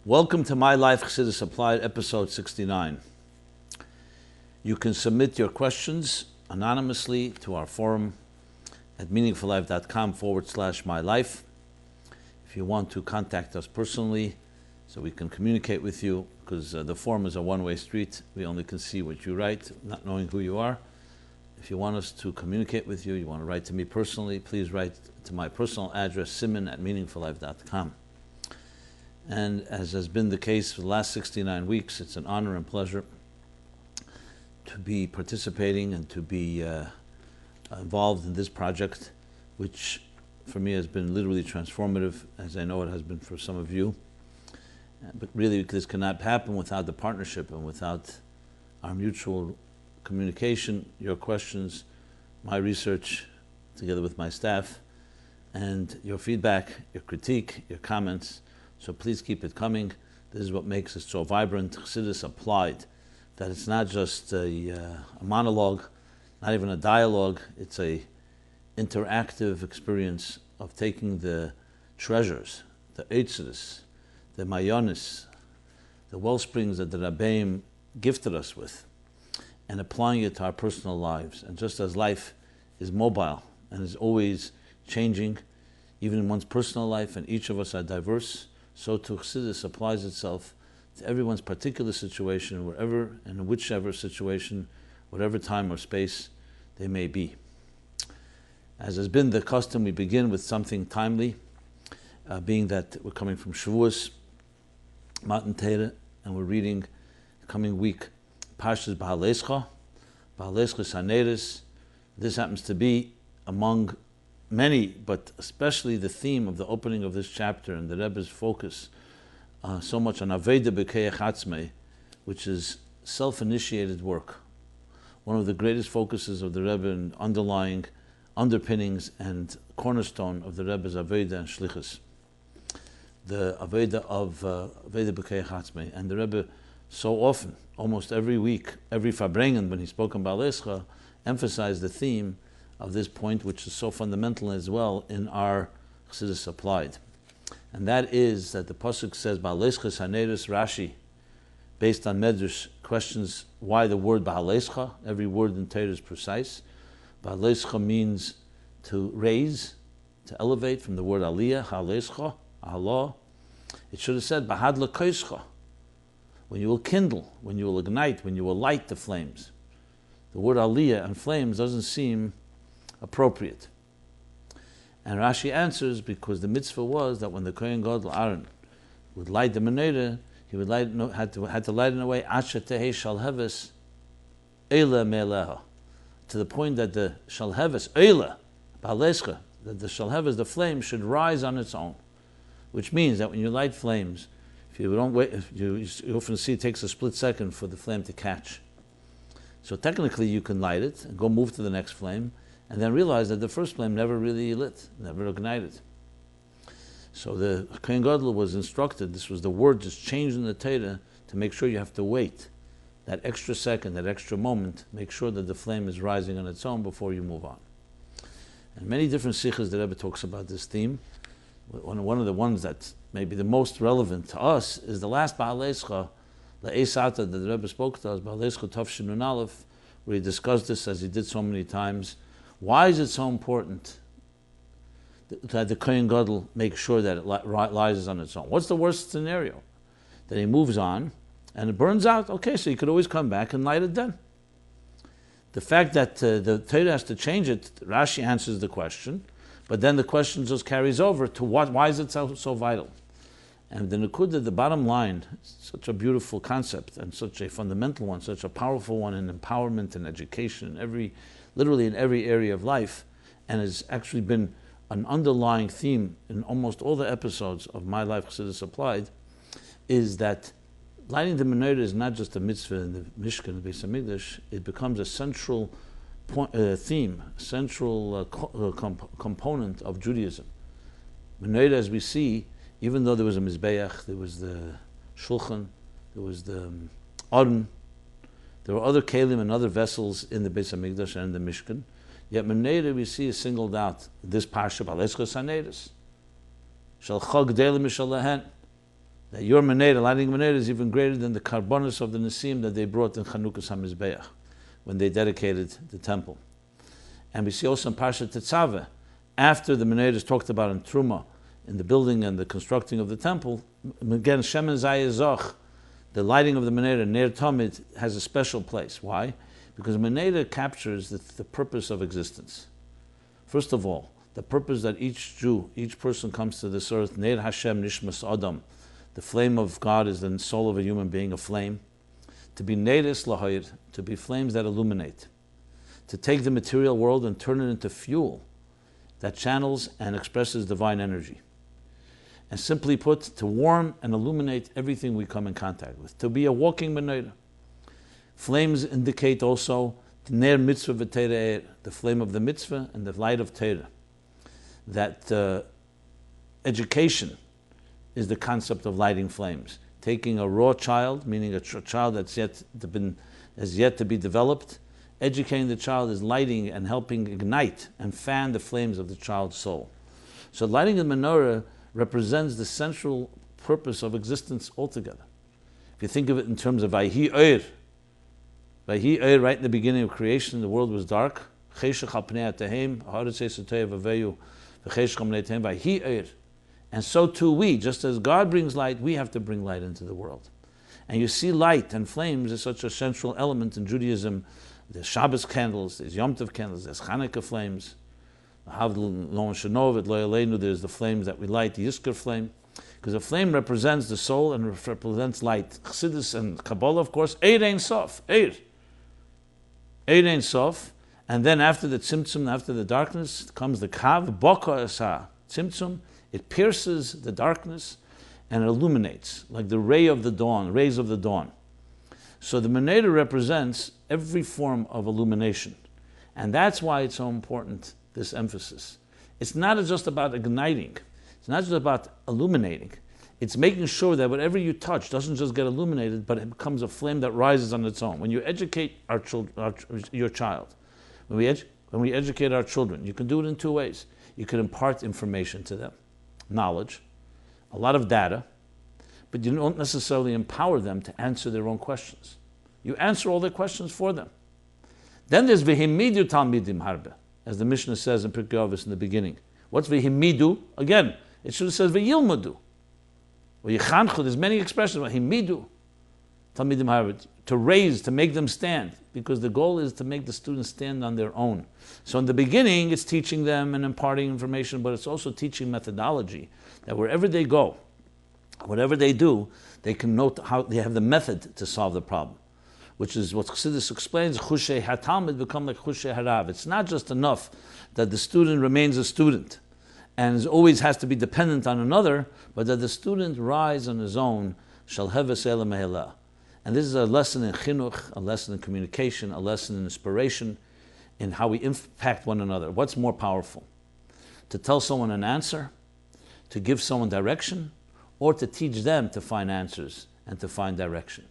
Welcome to MyLife, Chassidus Applied, episode 69. You can submit your questions anonymously to our forum at meaningfullife.com/MyLife. If you want to contact us personally so we can communicate with you, because the forum is a one-way street. We only can see what you write, not knowing who you are. If you want us to communicate with you, you want to write to me personally, please write to my personal address, simon@meaningfullife.com. And as has been the case for the last 69 weeks, it's an honor and pleasure to be participating and to be involved in this project, which for me has been literally transformative, as I know it has been for some of you. But really, this cannot happen without the partnership and without our mutual communication, your questions, my research, together with my staff, and your feedback, your critique, your comments. So please keep it coming. This is what makes it so vibrant. Chassidus Applied, that it's not just a monologue, not even a dialogue. It's a interactive experience of taking the treasures, the Exodus, the Mayonis, the wellsprings that the Rabbeim gifted us with, and applying it to our personal lives. And just as life is mobile and is always changing, even in one's personal life, and each of us are diverse, so too Chassidus applies itself to everyone's particular situation, wherever and in whichever situation, whatever time or space they may be. As has been the custom, we begin with something timely, being that we're coming from Shavuos, Matan Torah, and we're reading the coming week Parshas Behaalosecha, Saneris. This happens to be among many, but especially the theme of the opening of this chapter and the Rebbe's focus so much on Aveda B'Keach Atzmei, which is self-initiated work. One of the greatest focuses of the Rebbe and underlying underpinnings and cornerstone of the Rebbe's Aveda and Shlichus. The Aveda of Aveda B'Keach Atzmei. And the Rebbe so often, almost every week, every Farbrengen, when he spoke on Behaalosecha, emphasized the theme of this point, which is so fundamental as well in our Chassidus Applied. And that is that the Pasuk says, Behaalosecha Saneris Rashi, based on Medrash, questions why the word Behaalosecha. Every word in Torah is precise. Behaalosecha means to raise, to elevate, from the word Aliyah, Ha'alesecha, Allah. It should have said, Behaalosecha, when you will kindle, when you will ignite, when you will light the flames. The word Aliyah and flames doesn't seem appropriate. And Rashi answers, because the mitzvah was that when the Kohen Gadol Aaron would light the menorah, he would had to light it in a way Asher tehei shalheves eila me'eleha, to the point that the shalheves eila Behaalosecha, that the shalheves, the flame, should rise on its own. Which means that when you light flames, if you don't wait, you often see it takes a split second for the flame to catch. So technically you can light it and go move to the next flame, and then realize that the first flame never really lit, never ignited. So the Kohen Gadol was instructed, this was the word just changed in the Torah, to make sure you have to wait that extra second, that extra moment, make sure that the flame is rising on its own before you move on. And many different sikhs the Rebbe talks about this theme. One of the ones that may be the most relevant to us is the last Behaalosecha, the Eisata that the Rebbe spoke to us, Behaalosecha Tafshin Nun Aleph, where he discussed this as he did so many times. Why is it so important that the Kohen Gadol make sure that it rises on its own? What's the worst scenario? That he moves on and it burns out. Okay, so you could always come back and light it then. The fact that the Torah has to change it, Rashi answers the question, but then the question just carries over to why is it so vital? And the Nukuda, the bottom line, such a beautiful concept and such a fundamental one, such a powerful one in empowerment and education, literally in every area of life, and has actually been an underlying theme in almost all the episodes of MyLife Chassidus Applied, is that lighting the menorah is not just a mitzvah in the Mishkan, the Beis HaMikdash. It becomes a central theme, central component of Judaism. Menorah, as we see, even though there was a Mizbeach, there was the Shulchan, there was the Aron, there were other kelim and other vessels in the Beis HaMikdash and in the Mishkan, yet menorah we see is singled out. This parsha, Behaalosecha Saneris, Shal Chag Delim Mishalahen, that your Menera, lighting Menera, is even greater than the Karbonos of the Nisim that they brought in Chanukas HaMizbeach, when they dedicated the temple. And we see also in Parshat Tetzaveh, after the Menera is talked about in Truma, in the building and the constructing of the temple, again, Shemen Zayah, the lighting of the Menera, Ner Tamid, has a special place. Why? Because Menera captures the purpose of existence. First of all, the purpose that each Jew, each person comes to this earth, Ner Hashem Nishmas Adam, the flame of God is the soul of a human being, a flame. To be Neres Lahayr, to be flames that illuminate. To take the material world and turn it into fuel that channels and expresses divine energy. And simply put, to warm and illuminate everything we come in contact with. To be a walking menorah. Flames indicate also the ner mitzvah v'teireh, the flame of the mitzvah and the light of Torah. That education is the concept of lighting flames. Taking a raw child, meaning a child that's has yet to be developed, educating the child is lighting and helping ignite and fan the flames of the child's soul. So lighting the menorah represents the central purpose of existence altogether. If you think of it in terms of Vayhi Oir, right in the beginning of creation, the world was dark. And so too we, just as God brings light, we have to bring light into the world. And you see light and flames is such a central element in Judaism. There's Shabbos candles, there's Yom Tov candles, there's Hanukkah flames. There's the flames that we light, the Yizkor flame. Because a flame represents the soul and represents light. Chassidus and Kabbalah, of course, Eir Ein Sof, Eir. Eir Ein Sof. And then after the Tzimtzum, after the darkness, comes the Kav, Boka Esa, Tzimtzum. It pierces the darkness and it illuminates, like the rays of the dawn. So the menorah represents every form of illumination. And that's why it's so important, this emphasis. It's not just about igniting. It's not just about illuminating. It's making sure that whatever you touch doesn't just get illuminated, but it becomes a flame that rises on its own. When you educate your child, when we educate our children, you can do it in two ways. You can impart information to them, knowledge, a lot of data, but you don't necessarily empower them to answer their own questions. You answer all their questions for them. Then there's v'himidu talmidim harbe, as the Mishnah says in Pirkei Avos in the beginning. What's v'himidu? Again, it should have said v'yilmadu. There's many expressions. V'himidu talmidim harbe, to raise, to make them stand, because the goal is to make the students stand on their own. So in the beginning, it's teaching them and imparting information, but it's also teaching methodology, that wherever they go, whatever they do, they can note how they have the method to solve the problem, which is what Chassidus explains, Chushei HaTalmid become like Chushei HaRav. It's not just enough that the student remains a student and always has to be dependent on another, but that the student rise on his own, Shal Heves Ela Mehelah. And this is a lesson in chinuch, a lesson in communication, a lesson in inspiration, in how we impact one another. What's more powerful? To tell someone an answer, to give someone direction, or to teach them to find answers and to find direction.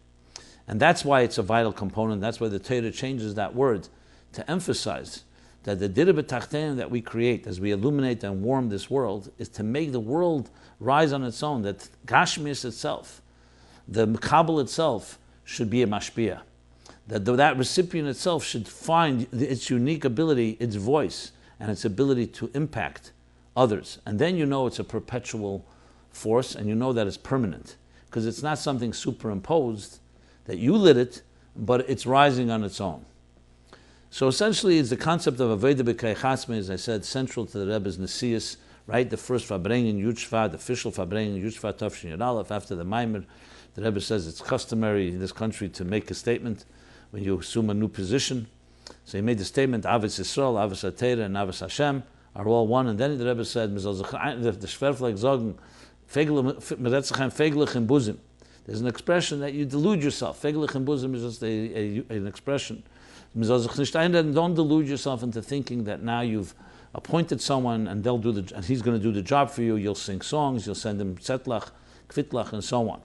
And that's why it's a vital component. That's why the Torah changes that word to emphasize that the dira b'tachtein that we create as we illuminate and warm this world is to make the world rise on its own, that Gashmias itself, the Mekabel itself, should be a mashpia. That recipient itself should find its unique ability, its voice, and its ability to impact others. And then you know it's a perpetual force, and you know that it's permanent, because it's not something superimposed, that you lit it, but it's rising on its own. So essentially, it's the concept of Aveda B'Kei Chatzmei, as I said, central to the Rebbe's Nesius, right? The first Fabrengen Yud Shvat, the official Fabrengen Yud Shvat Tafshin Yud Aleph, after the Maimer. The Rebbe says it's customary in this country to make a statement when you assume a new position. So he made the statement, Avos Yisrael, Avos HaTorah, and Avos Hashem are all one. And then the Rebbe said, the Shverflag Zogen, Feglich in Buzim. There's an expression that you delude yourself. Feglich in Buzim is just an expression. Don't delude yourself into thinking that now you've appointed someone and and he's going to do the job for you. You'll sing songs, you'll send him Tzetlach, Kvitlach, and so on.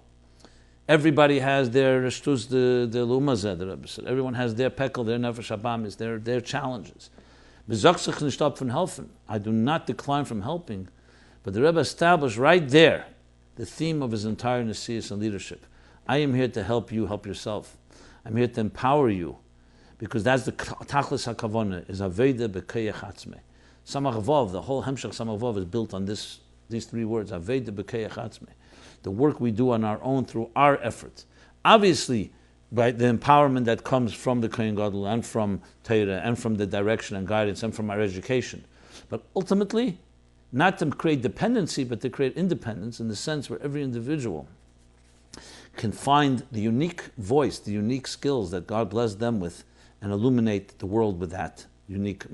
Everybody has their shtus the lumazeh, the Rebbe said. Everyone has their pekel, their nefesh habamis, their challenges. I do not decline from helping, but the Rebbe established right there the theme of his entire Nesius and leadership. I am here to help you help yourself. I'm here to empower you, because that's the Tachlis HaKavona, is Aveda B'Keyach Atzmei. Samach Vav, the whole Hemshech Samach Vav is built on these three words, Aveda B'Keyach Atzmei. The work we do on our own through our efforts. Obviously, by the empowerment that comes from the Kohen Gadol and from Torah and from the direction and guidance and from our education. But ultimately, not to create dependency, but to create independence in the sense where every individual can find the unique voice, the unique skills that God blessed them with, and illuminate the world with that unique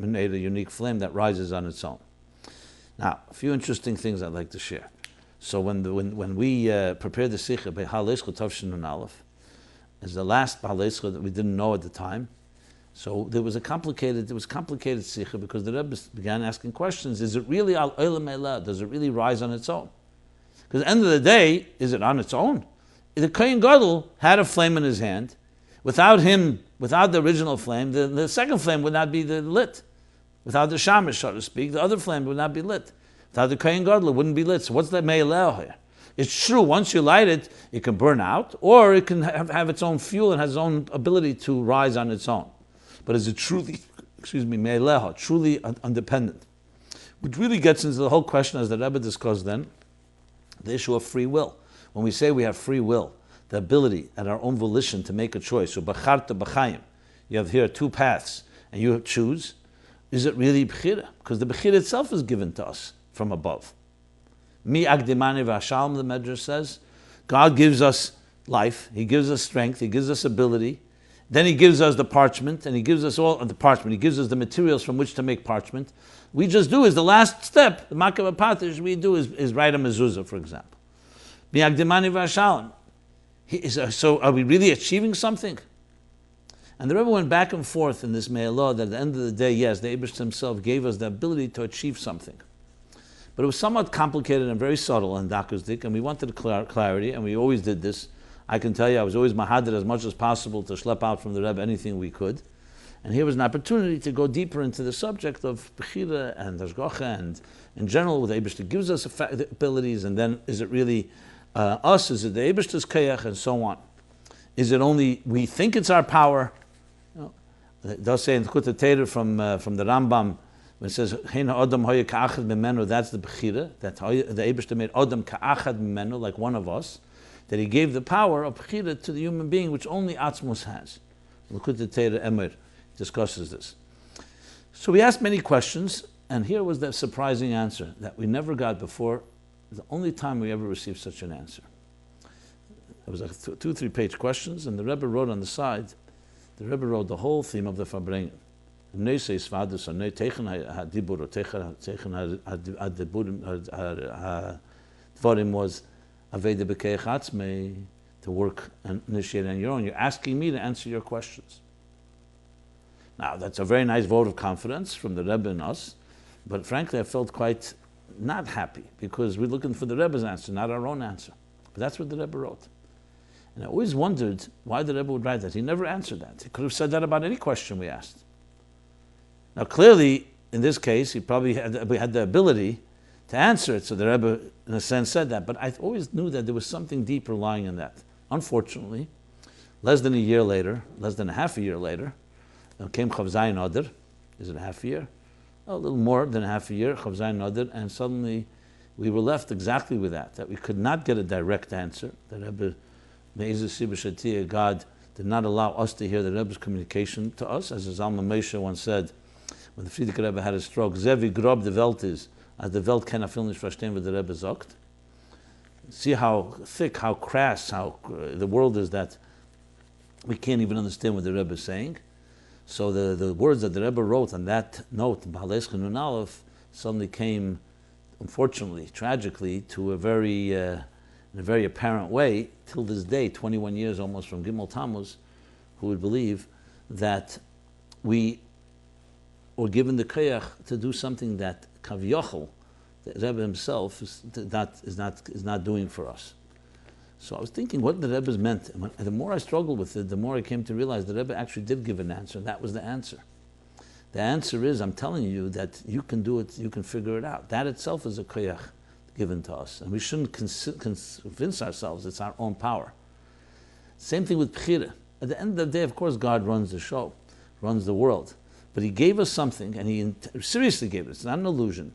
flame that rises on its own. Now, a few interesting things I'd like to share. So when we prepared the Sikha, Behaalosecha Tavshin Nun Aleph, as the last Behaalosecha that we didn't know at the time, so there was complicated Sikha because the Rebbe began asking questions. Is it really al olam elah? Does it really rise on its own? Because at the end of the day, is it on its own? The Kohen Gadol had a flame in his hand. Without him, without the original flame, the second flame would not be lit. Without the shamash, so to speak, the other flame would not be lit. Without the Kohen Gadol, it wouldn't be lit. So what's that me'eleh here? It's true, once you light it, it can burn out, or it can have its own fuel and has its own ability to rise on its own. But is it truly, me'eleh, truly independent? Which really gets into the whole question, as the Rebbe discussed then, the issue of free will. When we say we have free will, the ability at our own volition to make a choice, so b'charta b'chayim, you have here two paths, and you choose, is it really b'chira? Because the b'chira itself is given to us from above. Mi agdimani v'ashalm, the Medrash says, God gives us life, He gives us strength, He gives us ability, then He gives us the parchment, and He gives us all of the parchment, He gives us the materials from which to make parchment. We just do is the last step, the makav patish we do is write a mezuzah, for example. Mi agdimani v'ashalm. So are we really achieving something? And the Rebbe went back and forth in this me'elah that at the end of the day, yes, the Eibush himself gave us the ability to achieve something. But it was somewhat complicated and very subtle and dakusdik, and we wanted clarity, and we always did this. I can tell you, I was always mahadir as much as possible to schlep out from the Rebbe anything we could. And here was an opportunity to go deeper into the subject of Bechira and Hashgacha, and in general, with the Eibush gives us the abilities, and then is it really us, is it the Eibishter's Kayach, and so on. Is it only we think it's our power? It does say in the Kutei Torah from the Rambam, when it says, Heina Adam Hoya Ka'achad Mimenu, that's the Bechira, that the Eibishter made Adam Ka'achad Mimenu, like one of us, that He gave the power of Bechira to the human being, which only Atzmus has. The Kutei Torah Emir discusses this. So we asked many questions, and here was the surprising answer that we never got before. The only time we ever received such an answer. It was like 2-3 page questions, and the Rebbe wrote on the side, the Rebbe wrote the whole theme of the Farbrengen. Dvarim was Aveda B'Keyach Atzmei, to work and initiate on your own. You're asking me to answer your questions. Now, that's a very nice vote of confidence from the Rebbe and us, but frankly, I felt quite not happy, because we're looking for the Rebbe's answer, not our own answer. But that's what the Rebbe wrote. And I always wondered why the Rebbe would write that. He never answered that. He could have said that about any question we asked. Now clearly, in this case, he probably had the ability to answer it, so the Rebbe, in a sense, said that. But I always knew that there was something deeper lying in that. Unfortunately, less than a year later, less than a half a year later, came Chav Zayin Adar. Is it a half a year? A little more than half a year, Chav Zayin Adar, and suddenly we were left exactly with that we could not get a direct answer. The Rebbe, Me'ezah Siba Shatia, God did not allow us to hear the Rebbe's communication to us. As Zalman Moshe once said, when the Frierdiker Rebbe had a stroke, Zevi grob the Welt is, as the Welt kann viel nicht verstehen, what the Rebbe sagt. See how thick, how crass, how the world is, that we can't even understand what the Rebbe is saying. So the words that the Rebbe wrote on that note, Behaalosecha Nun Aleph, suddenly came, unfortunately, tragically, to in a very apparent way, till this day, 21 years almost from Gimel Tammuz, who would believe that we were given the koyach to do something that Kavyochel, the Rebbe himself, is not doing for us. So I was thinking what the Rebbe's meant. And the more I struggled with it, the more I came to realize the Rebbe actually did give an answer, and that was the answer. The answer is, I'm telling you that you can do it, you can figure it out. That itself is a koyach. given to us. And we shouldn't convince ourselves it's our own power. Same thing with Bechira. At the end of the day, of course, God runs the show, runs the world. But He gave us something, and He seriously gave it. It's not an illusion.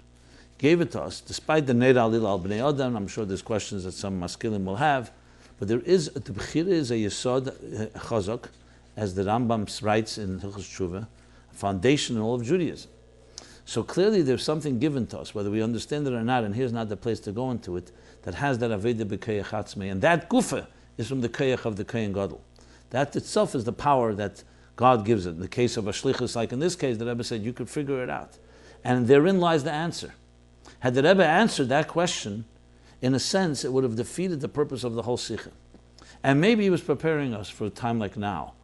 He gave it to us, despite the Neir Alil al Bnei Adam. I'm sure there's questions that some maskilim will have. But the Bechira is a Yesod Chazak, as the Rambam writes in Hilchos Tshuva, a foundation in all of Judaism. So clearly there's something given to us, whether we understand it or not, and here's not the place to go into it, that has that Aveda B'Koyach Atzmei. And that Gufa is from the Koyach of the Kohen Gadol. That itself is the power that God gives it. In the case of a shlichus, like in this case, the Rebbe said, you could figure it out. And therein lies the answer. Had the Rebbe answered that question, in a sense, it would have defeated the purpose of the whole Sikha. And maybe he was preparing us for a time like now,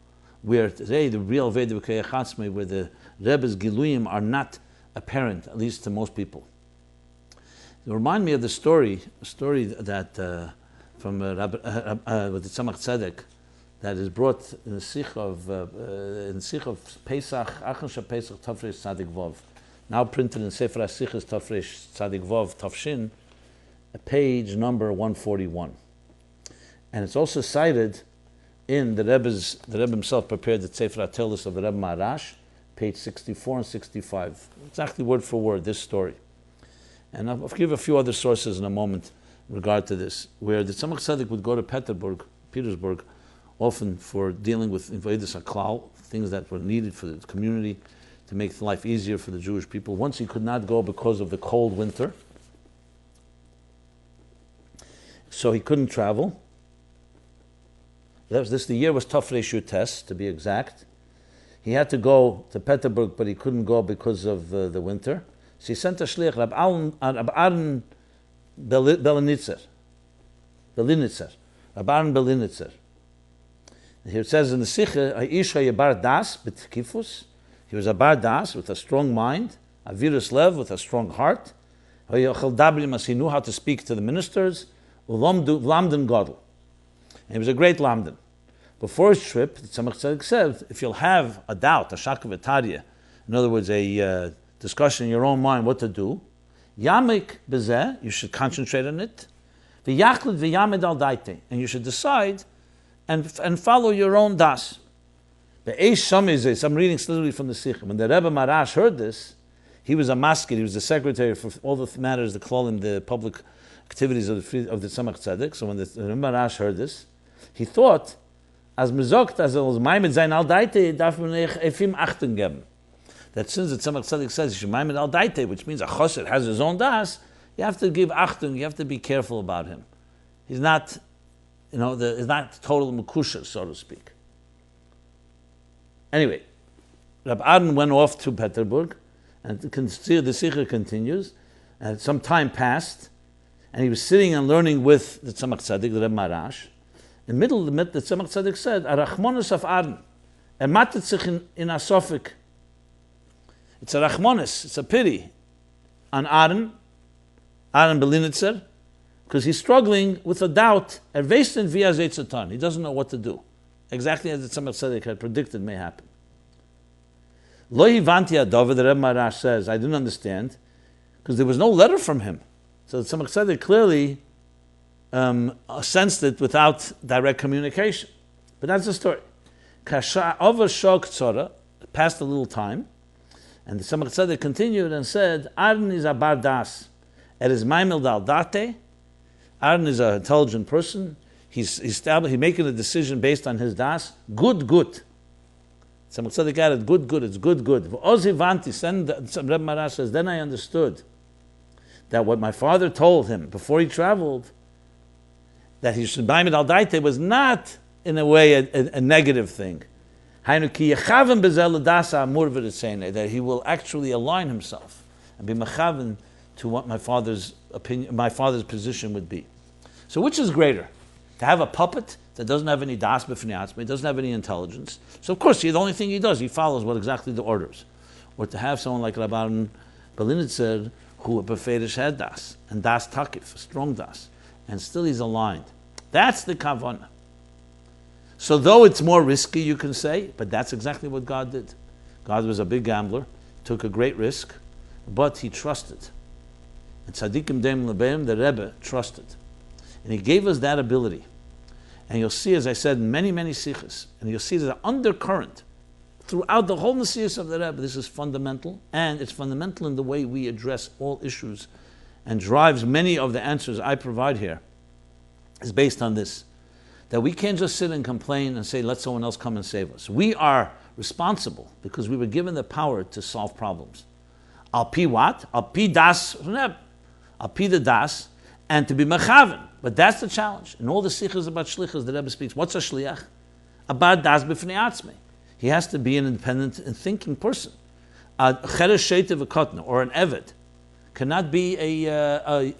where today the real Aveda B'Koyach Atzmei, where the Rebbe's Giluyim are not apparent, at least to most people. It reminds me of the story that from with the Tzemach Tzedek, that is brought in the Sikh of Pesach, Achon Pesach Tafresh Tzadik Vov, now printed in Sefer HaSichos Tafresh Tzadik Vov Tafshin, page number 141, and it's also cited in the Rebbe himself prepared the Sefer HaTeilos of the Rebbe Maharash, page 64 and 65, exactly word for word this story. And I'll give a few other sources in a moment in regard to this, where the Tzemach Tzedek would go to Petersburg, often for dealing with Invaidus HaKlal, things that were needed for the community to make life easier for the Jewish people. Once he could not go because of the cold winter, so he couldn't travel. The year was Tafresh Yutes, to be exact. He had to go to Petersburg, but he couldn't go because of the winter. So he sent a shliach, Rab Aaron Belinitzer. Rab Aaron Belinitzer. Here it says in the Sikha, Ha'isha Yebar Das B'tkifus. He was a bar das with a strong mind, a virus lev with a strong heart. He knew how to speak to the ministers. Lamdan Gadol. And he was a great lamdan. Before his trip, the Tzemach Tzedek said, if you'll have a doubt, a shak v'tarya, in other words, a discussion in your own mind what to do, yamik bezeh, you should concentrate on it, v'yachlid v'yamed al daite, and you should decide and follow your own das. I'm reading literally from the Sikh. When the Rebbe Maharash heard this, he was a masked, he was the secretary for all the matters, the klolim, the public activities of the Tzemach Tzedek. So when the Rebbe Maharash heard this, he thought, as mezogt as was maimed zayn al daite, darf man efim achten geben. That since the Tzemach Tzedek says you should maimed al daite, which means a chosed has his own das, you have to give achtung, you have to be careful about him. He's not, he's not total mekusha, so to speak. Anyway, Rab Aaron went off to Petersburg, and the Sikha continues, and some time passed, and he was sitting and learning with the Tzemach Tzedek, the Rebbe Maharash. In the middle of the Tzemach Tzedek said, Arachmonis of Aaron, matet sich in a sofik. It's a rachmonis, it's a pity on Aaron Belinitzer, because he's struggling with a doubt, he doesn't know what to do. Exactly as the Tzemach Tzedek had predicted may happen. Lo hivanti adov, the Rebbe Maharash says, I didn't understand, because there was no letter from him. So the Tzemach Tzedek clearly sensed it without direct communication. But that's the story. Kasha over shok tzora, passed a little time, and the Tzemach Tzedek continued and said, Aaron is a bar das. It is maimel dal date. Aaron is an intelligent person. He's making a decision based on his das. Good. Tzemach Tzedek added, good, it's good. Ozi vanti, then Rebbe Maharash says, then I understood that what my father told him before he traveled, that he should buy it al daite, was not, in a way, a negative thing. That he will actually align himself and be mechaven to what my father's opinion, my father's position would be. So which is greater? To have a puppet that doesn't have any das b'fnei atzmei, doesn't have any intelligence. So of course, the only thing he does, he follows what exactly the orders. Or to have someone like Rab Aaron Belinitzer, who beferish had das, and das takif, a strong das, and still he's aligned. That's the kavanah. So though it's more risky, you can say, but that's exactly what God did. God was a big gambler, took a great risk, but he trusted And tzaddikim deim lebeim, the Rebbe trusted. And he gave us that ability. And you'll see, as I said, in many, many sikhs, and you'll see there's an undercurrent throughout the whole Nesius of the Rebbe. This is fundamental, and it's fundamental in the way we address all issues and drives many of the answers I provide here, is based on this. That we can't just sit and complain and say, let someone else come and save us. We are responsible because we were given the power to solve problems. Al pi what? Al pi das Rebbe. Al pi the das, and to be mechaven. But that's the challenge. In all the sikhs about shlichus, the Rebbe speaks, what's a shliach? About das b'fnei atzmei. He has to be an independent and thinking person. A cheresh sheitev v'kotna, or an eved, cannot be a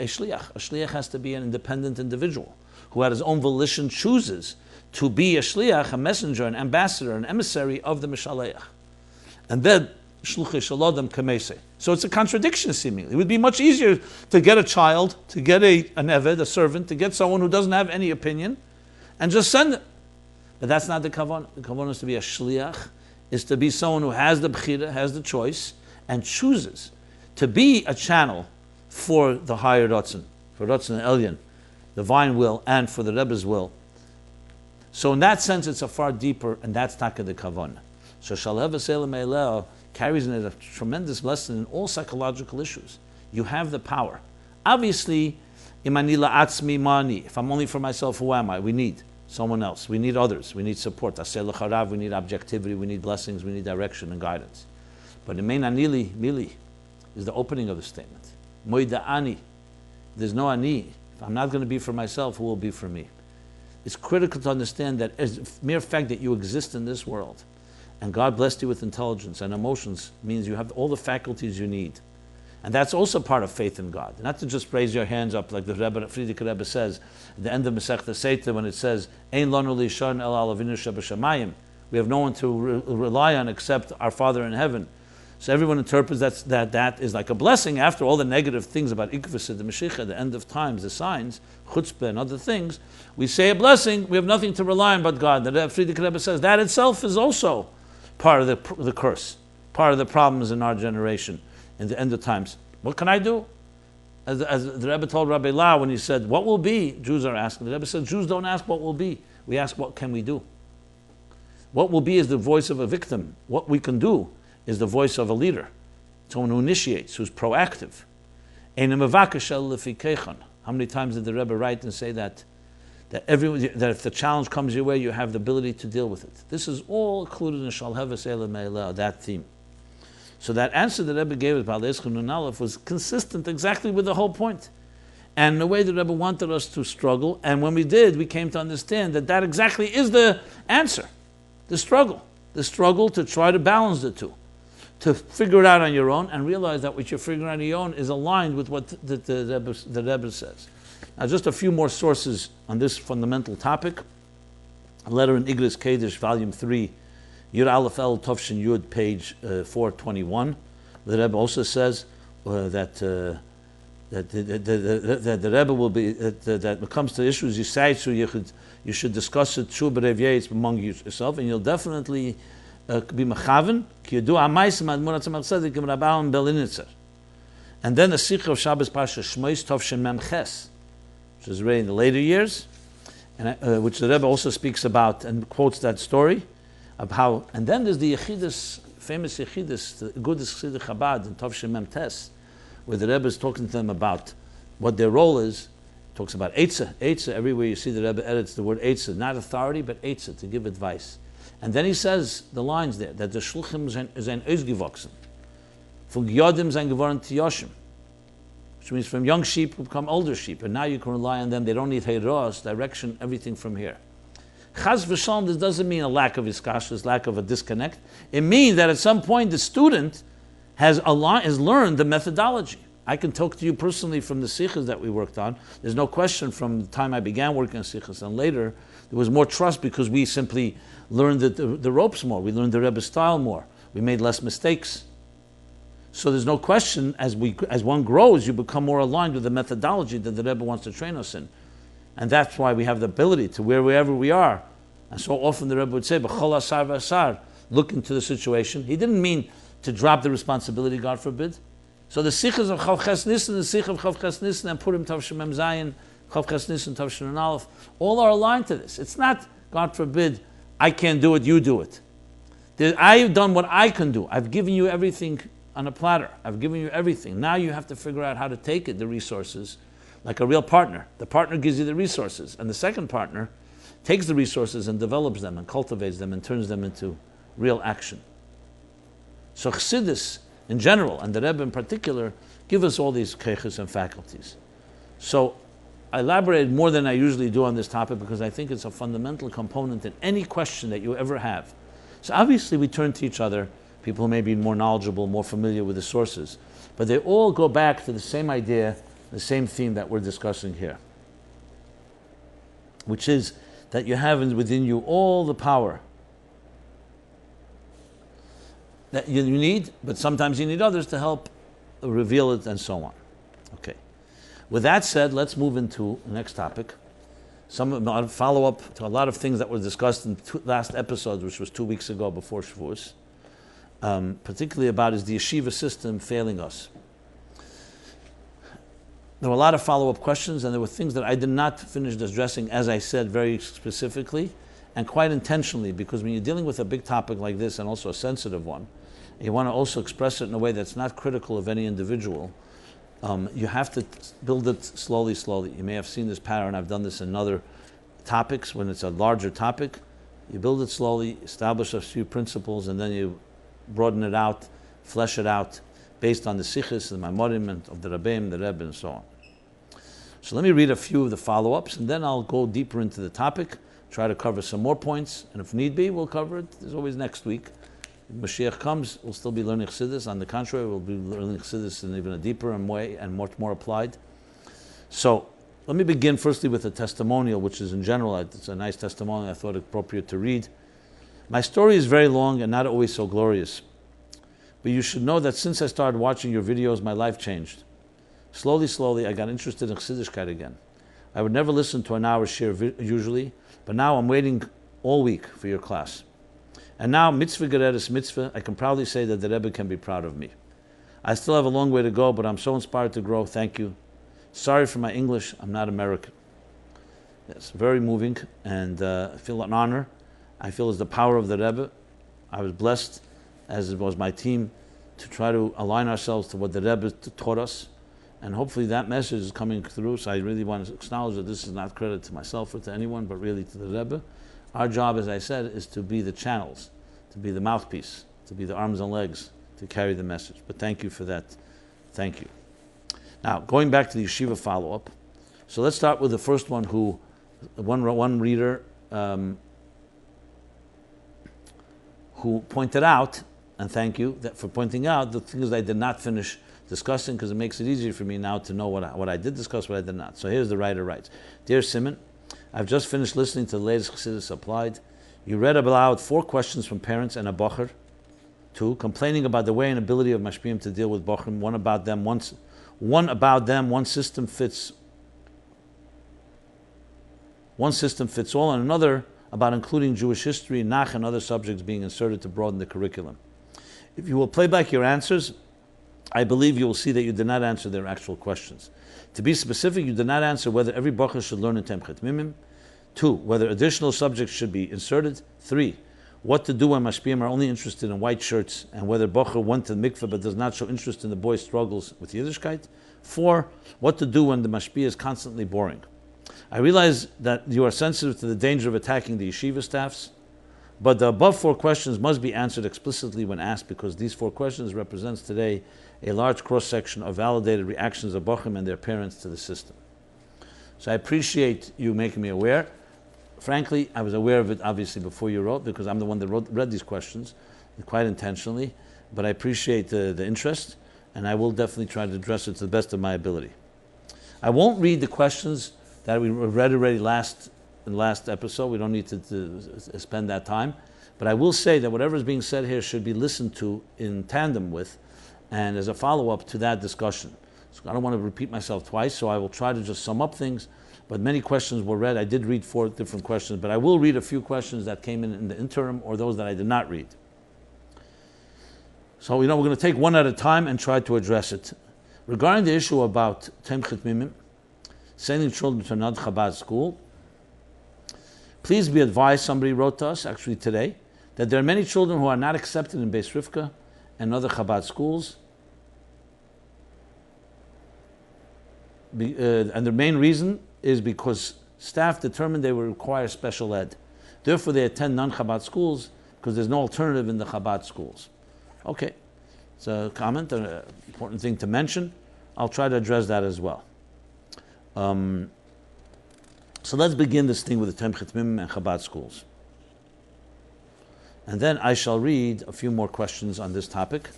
shliach. A shliach has to be an independent individual who at his own volition chooses to be a shliach, a messenger, an ambassador, an emissary of the Mishaleach. And then, shluchei shalodam kamese. So it's a contradiction seemingly. It would be much easier to get a child, to get an eved, a servant, to get someone who doesn't have any opinion, and just send it. But that's not the kavanah. The kavanah is to be a shliach, is to be someone who has the bechira, has the choice, and chooses to be a channel for the higher Ratzon, for Ratzon Elyon, divine will, and for the Rebbe's will. So in that sense, it's a far deeper, and that's taka the kavanah. So Shalhev Selah Meileo carries in it a tremendous lesson in all psychological issues. You have the power. Obviously, imanila atzmi mani. If I'm only for myself, who am I? We need someone else. We need others. We need support. Aseh l'charav. We need objectivity. We need blessings. We need direction and guidance. But imein anili mili is the opening of the statement. Moida ani. There's no ani. If I'm not going to be for myself, who will be for me? It's critical to understand that as a mere fact that you exist in this world, and God blessed you with intelligence and emotions, means you have all the faculties you need. And that's also part of faith in God. Not to just raise your hands up like the Rebbe, Friedrich Rebbe says at the end of Masechta Seita when it says, Ein lanu lishon el al avinu shebashamayim. We have no one to rely on except our Father in heaven. So everyone interprets that is like a blessing after all the negative things about Ikvus, the Mashiach, the end of times, the signs, chutzpah and other things. We say a blessing, we have nothing to rely on but God. The Friedrich Rebbe says that itself is also part of the curse, part of the problems in our generation in the end of times. What can I do? As the Rebbe told Rabbi La when he said, what will be? Jews are asking. The Rebbe said, Jews don't ask what will be. We ask, what can we do? What will be is the voice of a victim. What we can do is the voice of a leader, someone who initiates, who's proactive. How many times did the Rebbe write and say that if the challenge comes your way, you have the ability to deal with it? This is all included in Shalheves Eila Meila, that theme. So that answer that Rebbe gave at Behaalosecha Nun Aleph was consistent exactly with the whole point. And the way the Rebbe wanted us to struggle, and when we did, we came to understand that exactly is the answer. The struggle to try to balance the two. To figure it out on your own and realize that what you're figuring out on your own is aligned with what the Rebbe says. Now, just a few more sources on this fundamental topic. A letter in Igros Kodesh, volume 3, Yud Aleph El Tovshin Yud, page 421. The Rebbe also says that the Rebbe will be, that when it comes to issues you say, so you should discuss it among yourself, and you'll definitely be mechaven, ki yedu ha'maisim ad Murat Tzemach Tzedek im Rabbaim Belinitzer. And then the Sikh of Shabbos Parsha Shmois Tovshin Mem Ches, which is read in the later years, and which the Rebbe also speaks about and quotes that story of how. And then there's the Yechidus, famous Yechidus, the Agudas Chassidic Chabad in Tovshin Mem Tes, where the Rebbe is talking to them about what their role is. Talks about Eitzah. Everywhere you see the Rebbe edits the word Eitzah, not authority, but Eitzah, to give advice. And then he says the lines there, that the Shluchim zijn ausgewachsen. Von Yodim zijn geworden to Yoshim. Which means from young sheep who become older sheep. And now you can rely on them. They don't need Heiros, direction, everything from here. Chas v'shalom, this doesn't mean a lack of iskashus, lack of a disconnect. It means that at some point the student has learned the methodology. I can talk to you personally from the sikhs that we worked on. There's no question from the time I began working on sikhs and later, there was more trust because we simply learned the ropes more. We learned the Rebbe style more. We made less mistakes. So there's no question, as one grows, you become more aligned with the methodology that the Rebbe wants to train us in. And that's why we have the ability to wherever we are. And so often the Rebbe would say, B'chol asar v'asar, look into the situation. He didn't mean to drop the responsibility, God forbid. So the sichas of Chav Ches Nisan, the sich of Chav Ches Nisan, and Purim Tavshin Mem Zayin, Chav Ches Nisan, Tavshin and Aleph, all are aligned to this. It's not, God forbid, I can't do it, you do it. I've done what I can do. I've given you everything on a platter. I've given you everything. Now you have to figure out how to take it, the resources, like a real partner. The partner gives you the resources, and the second partner takes the resources and develops them and cultivates them and turns them into real action. So Chassidus in general, and the Rebbe in particular, give us all these keiches and faculties. So I elaborated more than I usually do on this topic because I think it's a fundamental component in any question that you ever have. So obviously we turn to each other, people who may be more knowledgeable, more familiar with the sources, but they all go back to the same idea, the same theme that we're discussing here, which is that you have within you all the power that you need, but sometimes you need others to help reveal it and so on. Okay. With that said, let's move into the next topic. Some follow-up to a lot of things that were discussed in last episode, which was 2 weeks ago before Shavuos, particularly about is the yeshiva system failing us. There were a lot of follow-up questions, and there were things that I did not finish addressing, as I said, very specifically, and quite intentionally, because when you're dealing with a big topic like this, and also a sensitive one, you want to also express it in a way that's not critical of any individual. You have to build it slowly, slowly. You may have seen this pattern. I've done this in other topics. When it's a larger topic, you build it slowly, establish a few principles, and then you broaden it out, flesh it out, based on the sichos, the maimorim of the Rabbeim, the Rebbe, and so on. So let me read a few of the follow-ups, and then I'll go deeper into the topic, try to cover some more points, and if need be, we'll cover it. There's always next week. If Mashiach comes, we'll still be learning Chassidus. On the contrary, we'll be learning Chassidus in even a deeper way and much more applied. So let me begin firstly with a testimonial, which is in general, it's a nice testimonial I thought appropriate to read. My story is very long and not always so glorious. But you should know that since I started watching your videos, my life changed. Slowly, slowly, I got interested in Chassidishkeit again. I would never listen to an hour share usually, but now I'm waiting all week for your class. And now, mitzvah geredes mitzvah, I can proudly say that the Rebbe can be proud of me. I still have a long way to go, but I'm so inspired to grow. Thank you. Sorry for my English. I'm not American. Yes, very moving, and I feel an honor. I feel it's the power of the Rebbe. I was blessed, as it was my team, to try to align ourselves to what the Rebbe taught us. And hopefully that message is coming through. So I really want to acknowledge that this is not credit to myself or to anyone, but really to the Rebbe. Our job, as I said, is to be the channels, to be the mouthpiece, to be the arms and legs, to carry the message. But thank you for that. Thank you. Now, going back to the yeshiva follow-up. So let's start with the first one one reader who pointed out, and thank you for pointing out the things I did not finish discussing, because it makes it easier for me now to know what I did discuss, what I did not. So here's the writer writes. Dear Simon, I've just finished listening to the latest Chassidus Applied. You read aloud 4 questions from parents and a bocher, 2, complaining about the way and ability of mashpiyim to deal with bochrim, one about them, one system fits all, and another about including Jewish history, Nach, and other subjects being inserted to broaden the curriculum. If you will play back your answers, I believe you will see that you did not answer their actual questions. To be specific, you did not answer whether every bocher should learn in Temchet Mimim. 2, whether additional subjects should be inserted. 3, what to do when mashpiyim are only interested in white shirts, and whether bocher went to the mikveh but does not show interest in the boy's struggles with Yiddishkeit. 4, what to do when the mashpiyah is constantly boring. I realize that you are sensitive to the danger of attacking the yeshiva staffs, but the above 4 questions must be answered explicitly when asked, because these 4 questions represents today a large cross-section of validated reactions of bochrim and their parents to the system. So I appreciate you making me aware. Frankly, I was aware of it obviously before you wrote, because I'm the one that read these questions quite intentionally, but I appreciate the interest, and I will definitely try to address it to the best of my ability. I won't read the questions that we read already in the last episode. We don't need to spend that time, but I will say that whatever is being said here should be listened to in tandem with and as a follow-up to that discussion. So I don't want to repeat myself twice, so I will try to just sum up things, but many questions were read. I did read 4 different questions, but I will read a few questions that came in the interim, or those that I did not read. So, we're going to take one at a time and try to address it. Regarding the issue about Entitlement, sending children to Non-Chabad school, please be advised, somebody wrote to us actually today, that there are many children who are not accepted in Beis Rivka and other Chabad schools. And the main reason is because staff determined they will require special ed. Therefore, they attend non-Chabad schools because there's no alternative in the Chabad schools. Okay, it's a comment, an important thing to mention. I'll try to address that as well. So let's begin this thing with the Entitlement and Chabad schools. And then I shall read a few more questions on this topic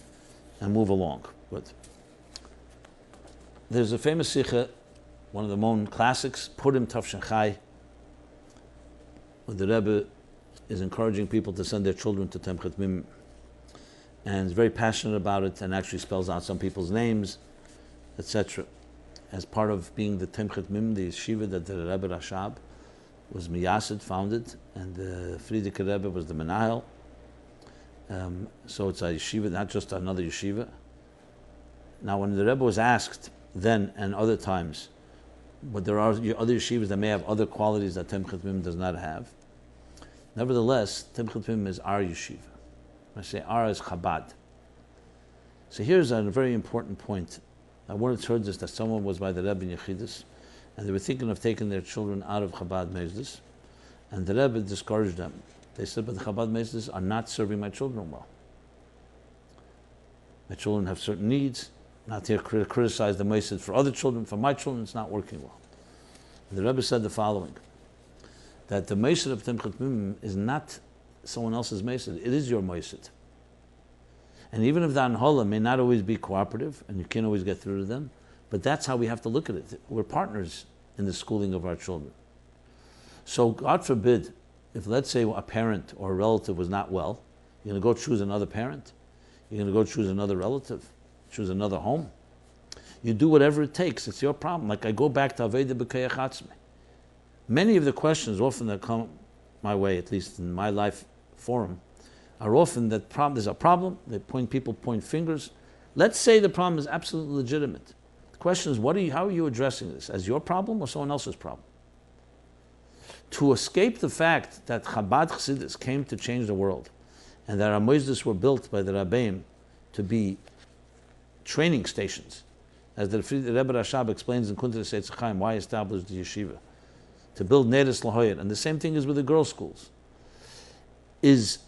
and move along. Good. There's a famous psyche, one of the known classics, Purim Tavshin Chai, where the Rebbe is encouraging people to send their children to Entitlement, and is very passionate about it, and actually spells out some people's names, etc. As part of being the Entitlement, the Yeshiva that the Rebbe Rashab was Miyasid, founded, and the Frierdiker Rebbe was the Menahel. So it's a yeshiva, not just another yeshiva. Now, when the Rebbe was asked then and other times, but there are other yeshivas that may have other qualities that Entitlement does not have. Nevertheless, Entitlement is our yeshiva. When I say our, is Chabad. So here's a very important point. I once heard this, that someone was by the Rebbe in Yechidus, and they were thinking of taking their children out of Chabad Mezdus, and the Rebbe discouraged them. They said, but the Chabad Mezdus are not serving my children well. My children have certain needs, not here to criticize the Mesid for other children. For my children, it's not working well. And the Rebbe said the following, that the Mesid of Entitlement is not someone else's Mesid, it is your Mesid. And even if the Anhola may not always be cooperative, and you can't always get through to them, but that's how we have to look at it. We're partners in the schooling of our children. So God forbid, if let's say a parent or a relative was not well, you're going to go choose another parent, you're going to go choose another relative, choose another home. You do whatever it takes, it's your problem. Like I go back to Aveda B'Kayach Atzmei. Many of the questions often that come my way, at least in MyLife forum, are often that there's a problem, people point fingers. Let's say the problem is absolutely legitimate. The question is, how are you addressing this? As your problem or someone else's problem? To escape the fact that Chabad Chassidus came to change the world, and that our mozdus were built by the Rabbeim to be training stations, as the Rebbe Rashab explains in Kuntres Eitz Chaim, why he established the yeshiva, to build Neres Lahoyer, and the same thing is with the girls' schools, is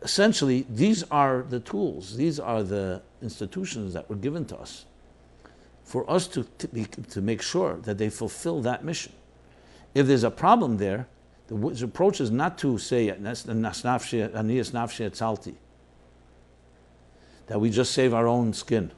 essentially, these are the tools, these are the institutions that were given to us for us to make sure that they fulfill that mission. If there's a problem there, the approach is not to say that we just save our own skin,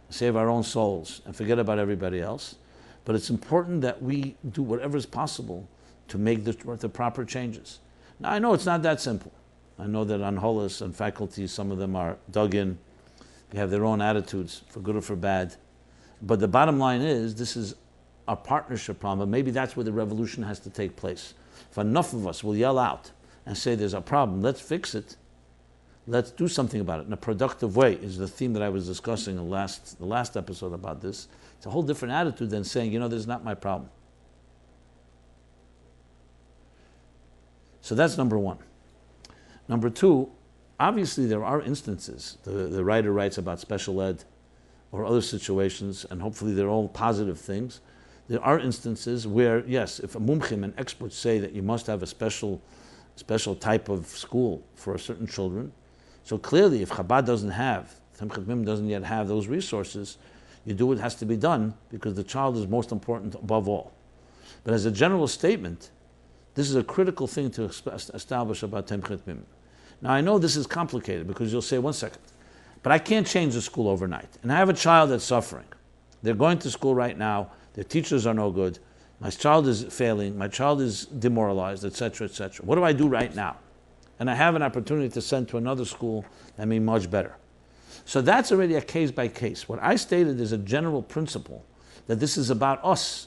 save our own souls, and forget about everybody else. But it's important that we do whatever is possible to make the proper changes. Now, I know it's not that simple. I know that Anholas and faculty, some of them are dug in. They have their own attitudes, for good or for bad. But the bottom line is, this is a partnership problem. Maybe that's where the revolution has to take place. If enough of us will yell out and say there's a problem, let's fix it. Let's do something about it in a productive way, is the theme that I was discussing in the last episode about this. It's a whole different attitude than saying, this is not my problem. So that's number one. Number two, obviously there are instances, the writer writes about special ed or other situations, and hopefully they're all positive things. There are instances where, yes, if a mumchim and experts say that you must have a special type of school for certain children, so clearly if Chabad doesn't yet have those resources, you do what has to be done because the child is most important above all. But as a general statement, this is a critical thing to establish about Entitlement. Now I know this is complicated because you'll say, one second, but I can't change the school overnight. And I have a child that's suffering. They're going to school right now, their teachers are no good, my child is failing, my child is demoralized, etc., etc. What do I do right now? And I have an opportunity to send to another school that may be much better. So that's already a case by case. What I stated is a general principle that this is about us.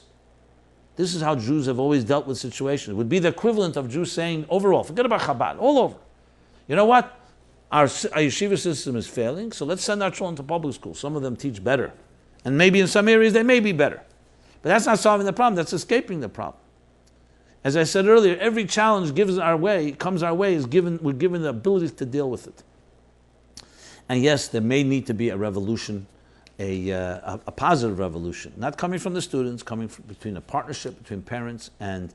This is how Jews have always dealt with situations. It would be the equivalent of Jews saying overall, forget about Chabad, all over. You know what? our yeshiva system is failing, so let's send our children to public school. Some of them teach better. And maybe in some areas they may be better. But that's not solving the problem, that's escaping the problem. As I said earlier, every challenge comes our way, we're given the ability to deal with it. And yes, there may need to be a revolution, a positive revolution, not coming from the students, between a partnership between parents and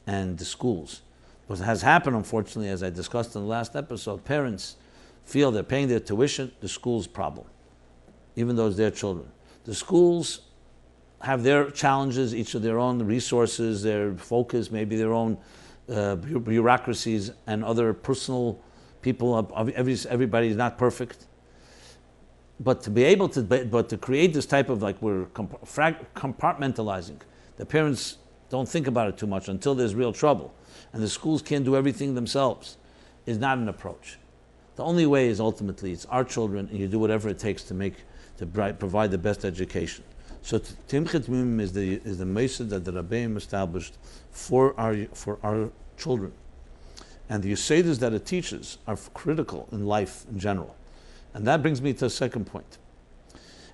the schools. What has happened, unfortunately, as I discussed in the last episode, parents feel they're paying their tuition, the school's problem, even though it's their children. The schools have their challenges, each of their own resources, their focus, maybe their own bureaucracies and other personal people. Everybody is not perfect. But to be able to create this type of, like, we're compartmentalizing. The parents don't think about it too much until there's real trouble. And the schools can't do everything themselves, is not an approach. The only way is ultimately it's our children, and you do whatever it takes to provide the best education. So Pnimi is the message that the Rabbeim established for our children, and the Chassidus that it teaches are critical in life in general. And that brings me to the second point.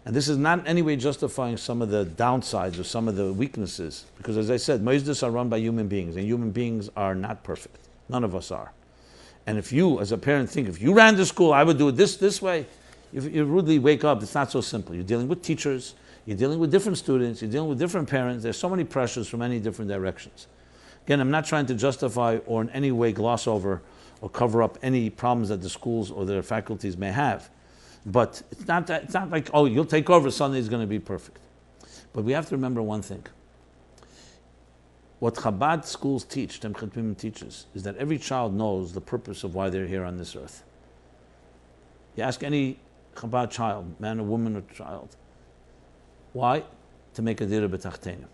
And this is not in any way justifying some of the downsides or some of the weaknesses, because as I said, Mosdos are run by human beings, and human beings are not perfect. None of us are. And if you, as a parent, think, if you ran the school, I would do it this way, you rudely wake up. It's not so simple. You're dealing with teachers, you're dealing with different students, you're dealing with different parents. There's so many pressures from many different directions. Again, I'm not trying to justify or in any way gloss over or cover up any problems that the schools or their faculties may have. But it's not like, oh, you'll take over, Sunday is going to be perfect. But we have to remember one thing. What Chabad schools teach, Pnimi teaches, is that every child knows the purpose of why they're here on this earth. You ask any Chabad child, man or woman or child, why? To make a dira b'tachtenim.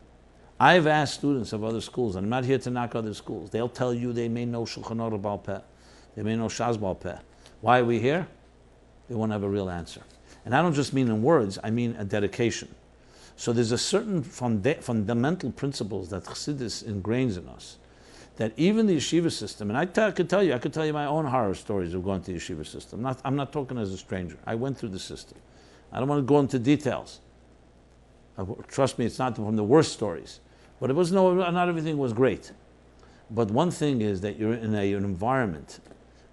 I've asked students of other schools, and I'm not here to knock other schools. They'll tell you they may know Shulchan Aruch Baal Peh. They may know Shas Baal Peh. Why are we here? They won't have a real answer. And I don't just mean in words, I mean a dedication. So there's a certain fundamental principles that Chassidus ingrains in us, that even the yeshiva system, and I could tell you my own horror stories of going to the yeshiva system. I'm not talking as a stranger. I went through the system. I don't want to go into details. Trust me, it's not from the worst stories. But not everything was great. But one thing is that you're in an environment,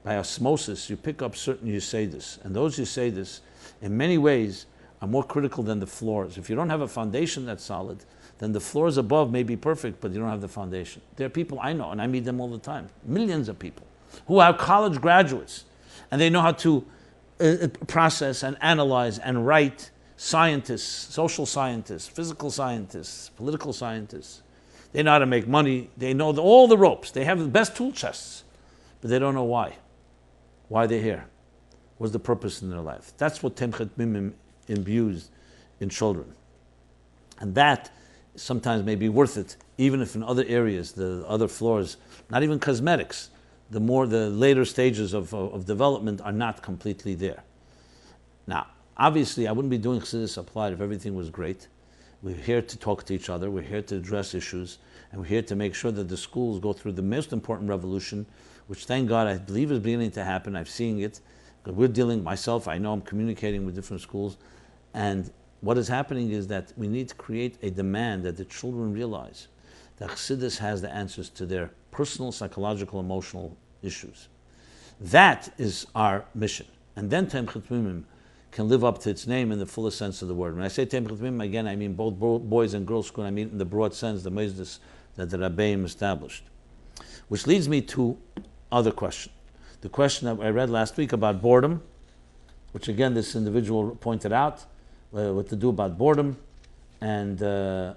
by osmosis, you pick up certain Yeshidas. And those Yeshidas, in many ways, are more critical than the floors. If you don't have a foundation that's solid, then the floors above may be perfect, but you don't have the foundation. There are people I know, and I meet them all the time, millions of people, who are college graduates, and they know how to process and analyze and write. Scientists, social scientists, physical scientists, political scientists. They know how to make money. They know all the ropes. They have the best tool chests, but they don't know why they're here. What's the purpose in their life? That's what Pnimi imbues in children. And that sometimes may be worth it, even if in other areas, the other floors, not even cosmetics, the later stages of development are not completely there. Now, obviously, I wouldn't be doing Chassidus Applied if everything was great. We're here to talk to each other. We're here to address issues. And we're here to make sure that the schools go through the most important revolution, which, thank God, I believe is beginning to happen. I'm seeing it. Because we're dealing, myself, I know I'm communicating with different schools. And what is happening is that we need to create a demand that the children realize that Chassidus has the answers to their personal, psychological, emotional issues. That is our mission. And then Pnimi can live up to its name in the fullest sense of the word. When I say Pnimi, again, I mean both boys and girls school. I mean in the broad sense, the Mosdos that the Rabbeim established. Which leads me to other question. The question that I read last week about boredom, which again this individual pointed out, what to do about boredom, and then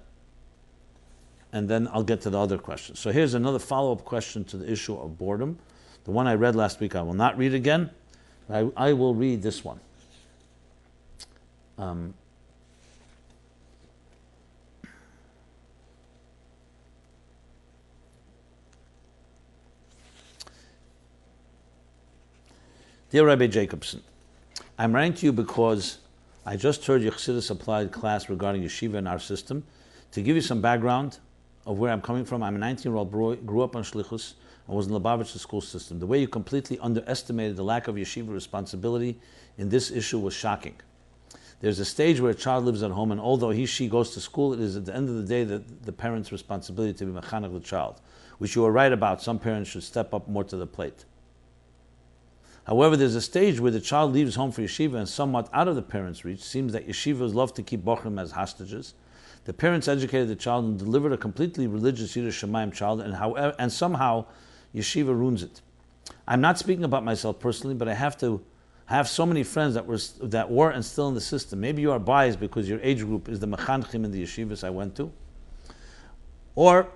I'll get to the other question. So here's another follow-up question to the issue of boredom. The one I read last week I will not read again. I will read this one. Dear Rabbi Jacobson, I'm writing to you because I just heard your Chassidus Applied class regarding Yeshiva in our system. To give you some background, of where I'm coming from. I'm a 19-year-old boy, grew up on Shlichus, and was in Lubavitcher school system. The way you completely underestimated the lack of yeshiva responsibility in this issue was shocking. There's a stage where a child lives at home, and although she goes to school, it is at the end of the day the parent's responsibility to be mechanech the child, which you are right about. Some parents should step up more to the plate. However, there's a stage where the child leaves home for yeshiva and somewhat out of the parent's reach. It seems that yeshivas love to keep bochrim as hostages. The parents educated the child and delivered a completely religious Yiras Shamayim child, and somehow yeshiva ruins it. I'm not speaking about myself personally, but I have so many friends that were and still in the system. Maybe you are biased because your age group is the mechanchim in the yeshivas I went to, or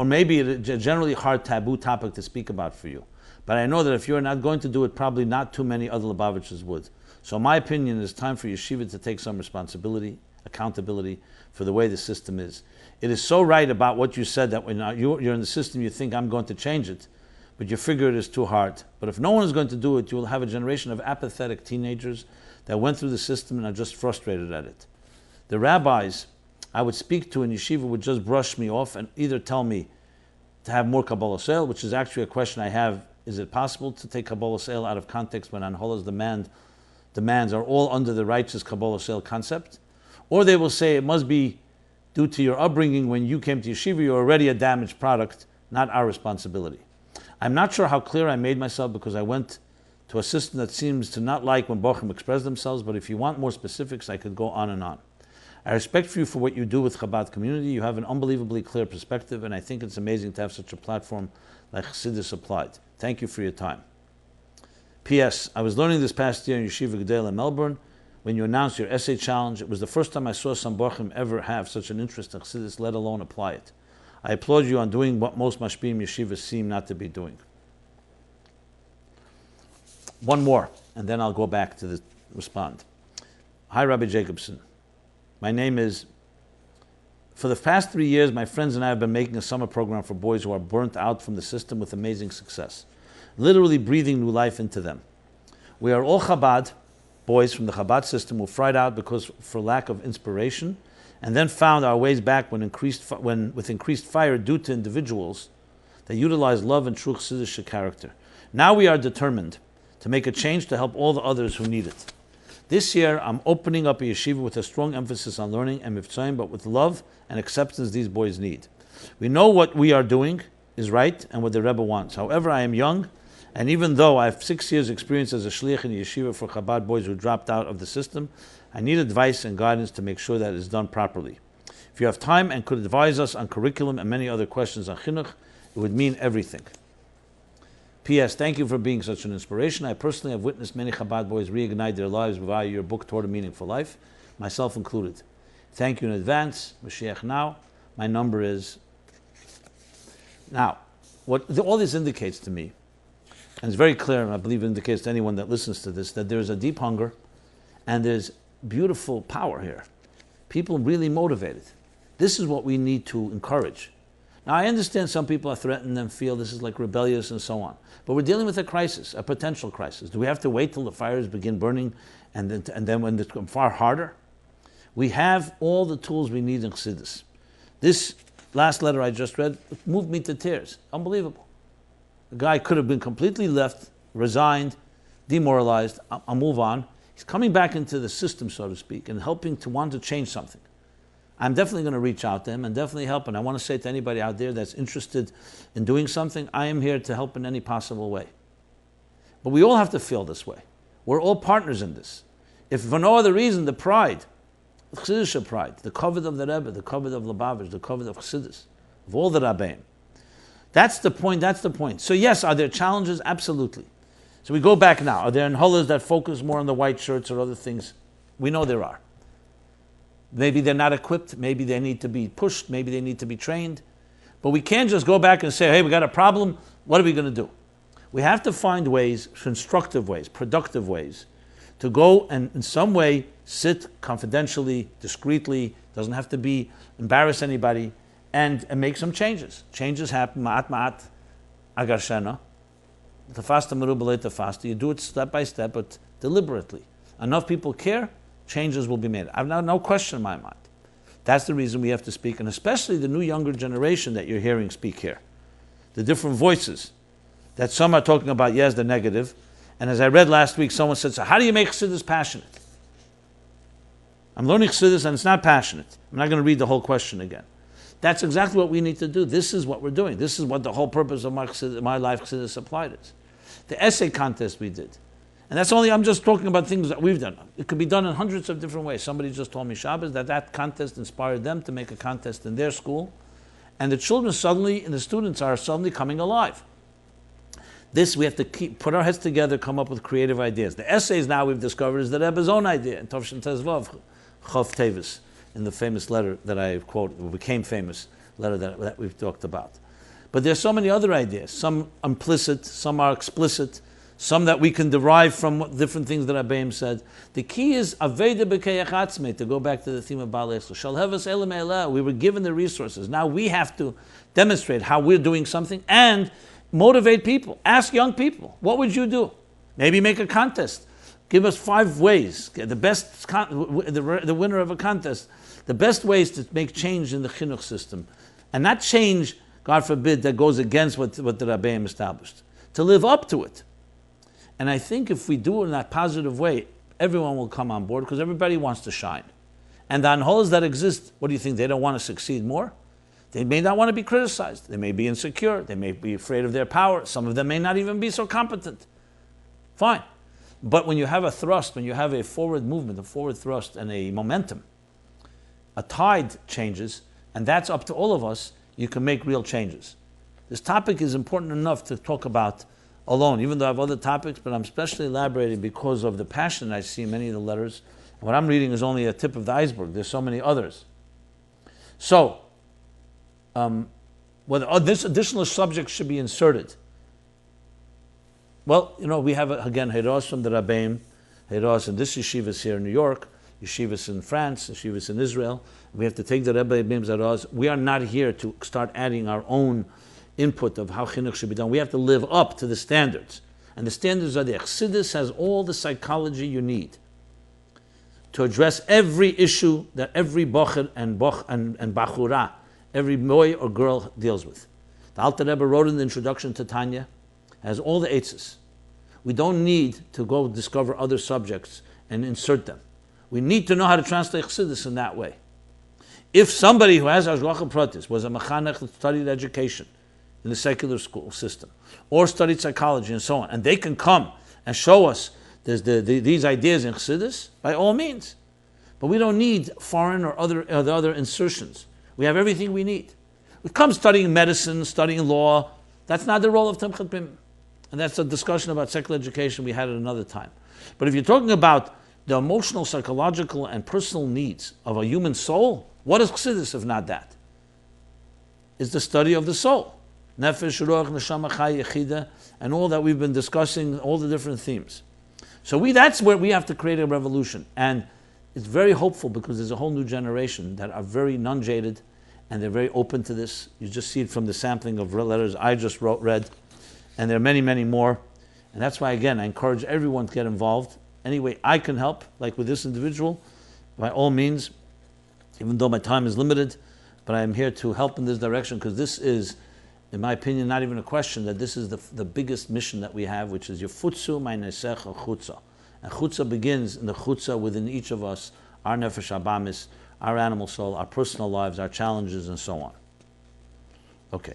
maybe it's a generally hard taboo topic to speak about for you. But I know that if you're not going to do it, probably not too many other Lubavitchers would. So my opinion is time for yeshiva to take some responsibility, accountability for the way the system is. It is so right about what you said that when you're in the system, you think I'm going to change it, but you figure it is too hard. But if no one is going to do it, you will have a generation of apathetic teenagers that went through the system and are just frustrated at it. The rabbis I would speak to in yeshiva would just brush me off and either tell me to have more Behaalosecha, which is actually a question I have. Is it possible to take Behaalosecha out of context when Anhola's demands are all under the righteous Behaalosecha concept? Or they will say it must be due to your upbringing. When you came to yeshiva, you're already a damaged product, not our responsibility. I'm not sure how clear I made myself because I went to a system that seems to not like when bochrim express themselves, but if you want more specifics, I could go on and on. I respect you for what you do with Chabad community. You have an unbelievably clear perspective, and I think it's amazing to have such a platform like Chassidus Applied. Thank you for your time. P.S. I was learning this past year in Yeshiva Gedela in Melbourne when you announced your essay challenge. It was the first time I saw some bochrim ever have such an interest in Chassidus, let alone apply it. I applaud you on doing what most mashpiyim yeshivas seem not to be doing. One more, and then I'll go back to respond. Hi, Rabbi Jacobson. My name is... For the past 3 years, my friends and I have been making a summer program for boys who are burnt out from the system with amazing success, literally breathing new life into them. We are all Chabad, boys from the Chabad system who fried out for lack of inspiration, and then found our ways back with increased fire due to individuals that utilize love and true Chassidic character. Now we are determined to make a change to help all the others who need it. This year, I'm opening up a yeshiva with a strong emphasis on learning and mivtzoyim, but with love and acceptance these boys need. We know what we are doing is right and what the Rebbe wants. However, I am young, and even though I have 6 years' experience as a shliach in yeshiva for Chabad boys who dropped out of the system, I need advice and guidance to make sure that it is done properly. If you have time and could advise us on curriculum and many other questions on chinuch, it would mean everything. P.S. Thank you for being such an inspiration. I personally have witnessed many Chabad boys reignite their lives via your book Toward a Meaningful Life, myself included. Thank you in advance. Mashiach now. My number is... Now, what all this indicates to me, and it's very clear, and I believe it indicates to anyone that listens to this, that there's a deep hunger and there's beautiful power here. People really motivated. This is what we need to encourage. Now, I understand some people are threatened and feel this is like rebellious and so on. But we're dealing with a crisis, a potential crisis. Do we have to wait till the fires begin burning and then when they become far harder? We have all the tools we need in Chassidus. This last letter I just read moved me to tears. Unbelievable. The guy could have been completely left, resigned, demoralized. I'll move on. He's coming back into the system, so to speak, and helping to want to change something. I'm definitely going to reach out to him and definitely help. And I want to say to anybody out there that's interested in doing something, I am here to help in any possible way. But we all have to feel this way. We're all partners in this. If for no other reason, the pride, the Chassidic pride, the kavod of the Rebbe, the kavod of Lubavitch, the kavod of Chassidus, of all the Rabbeim. That's the point. So yes, are there challenges? Absolutely. So we go back now. Are there Anholas that focus more on the white shirts or other things? We know there are. Maybe they're not equipped, maybe they need to be pushed, maybe they need to be trained. But we can't just go back and say, hey, we got a problem, what are we going to do? We have to find ways, constructive ways, productive ways, to go and in some way sit confidentially, discreetly, doesn't have to embarrass anybody, and make some changes. Changes happen, ma'at, agarshena, tafasta merubale tafasta. You do it step by step, but deliberately. Enough people care, changes will be made. I've no question in my mind. That's the reason we have to speak, and especially the new younger generation that you're hearing speak here. The different voices, that some are talking about, yes, the negative, and as I read last week, someone said, so how do you make Chassidus passionate? I'm learning Chassidus and it's not passionate. I'm not going to read the whole question again. That's exactly what we need to do. This is what we're doing. This is what the whole purpose of MyLife Chassidus Applied is. The essay contest we did. And that's only, I'm just talking about things that we've done. It could be done in hundreds of different ways. Somebody just told me Shabbos that contest inspired them to make a contest in their school. And the children suddenly, and the students are suddenly coming alive. This we have to put our heads together, come up with creative ideas. The essays now we've discovered is the Rebbe's own idea. In Tovshin Tezvav, Chav Tevis, in the famous letter that I quote, became famous, letter that we've talked about. But there's so many other ideas. Some implicit, some are explicit, some that we can derive from different things that Abbeim said. The key is Aveda b'keyach atzmei, to go back to the theme of Behaalosecha. Shalhevas elam elah. We were given the resources. Now we have to demonstrate how we're doing something and motivate people. Ask young people, what would you do? Maybe make a contest. Give us 5 ways. The best, the winner of a contest. The best ways to make change in the chinuch system. And not change, God forbid, that goes against what the Rabbeim established. To live up to it. And I think if we do it in that positive way, everyone will come on board because everybody wants to shine. And the anholas that exist, what do you think? They don't want to succeed more? They may not want to be criticized. They may be insecure. They may be afraid of their power. Some of them may not even be so competent. Fine. But when you have a thrust, when you have a forward movement, a forward thrust and a momentum, a tide changes, and that's up to all of us, you can make real changes. This topic is important enough to talk about alone, even though I have other topics, but I'm especially elaborating because of the passion I see in many of the letters. What I'm reading is only a tip of the iceberg. There's so many others. So, whether this additional subject should be inserted. Well, we have, again, Heiros from the Rabbeim, Heiros, and this yeshivas here in New York, yeshivas in France, yeshivas in Israel. We have to take the Rabbeim's Heiros. We are not here to start adding our own input of how chinuch should be done. We have to live up to the standards. And the standards are there. Chassidus has all the psychology you need to address every issue that every bocher and bachura, every boy or girl deals with. The Alter Rebbe wrote in the introduction to Tanya, has all the eitzes. We don't need to go discover other subjects and insert them. We need to know how to translate Chassidus in that way. If somebody who has Hashgacha Pratis was a mechanech that studied education in the secular school system, or studied psychology and so on, and they can come and show us these ideas in Chassidus, by all means. But we don't need foreign or other insertions. We have everything we need. We come studying medicine, studying law. That's not the role of Tamchat Pnimi. And that's a discussion about secular education we had at another time. But if you're talking about the emotional, psychological, and personal needs of a human soul, what is Chassidus if not that? It's the study of the soul. Nefesh, Ruach, Neshama, Chai, Yechida, and all that we've been discussing, all the different themes. So that's where we have to create a revolution. And it's very hopeful because there's a whole new generation that are very non-jaded and they're very open to this. You just see it from the sampling of letters I just read. And there are many, many more. And that's why, again, I encourage everyone to get involved. Any way I can help, like with this individual, by all means, even though my time is limited, but I am here to help in this direction because this is, in my opinion, not even a question, that this is the biggest mission that we have, which is Yefutzu Ma'nesecha Chutza. And Chutza begins in the Chutza within each of us, our Nefesh Abamis, our animal soul, our personal lives, our challenges, and so on. Okay.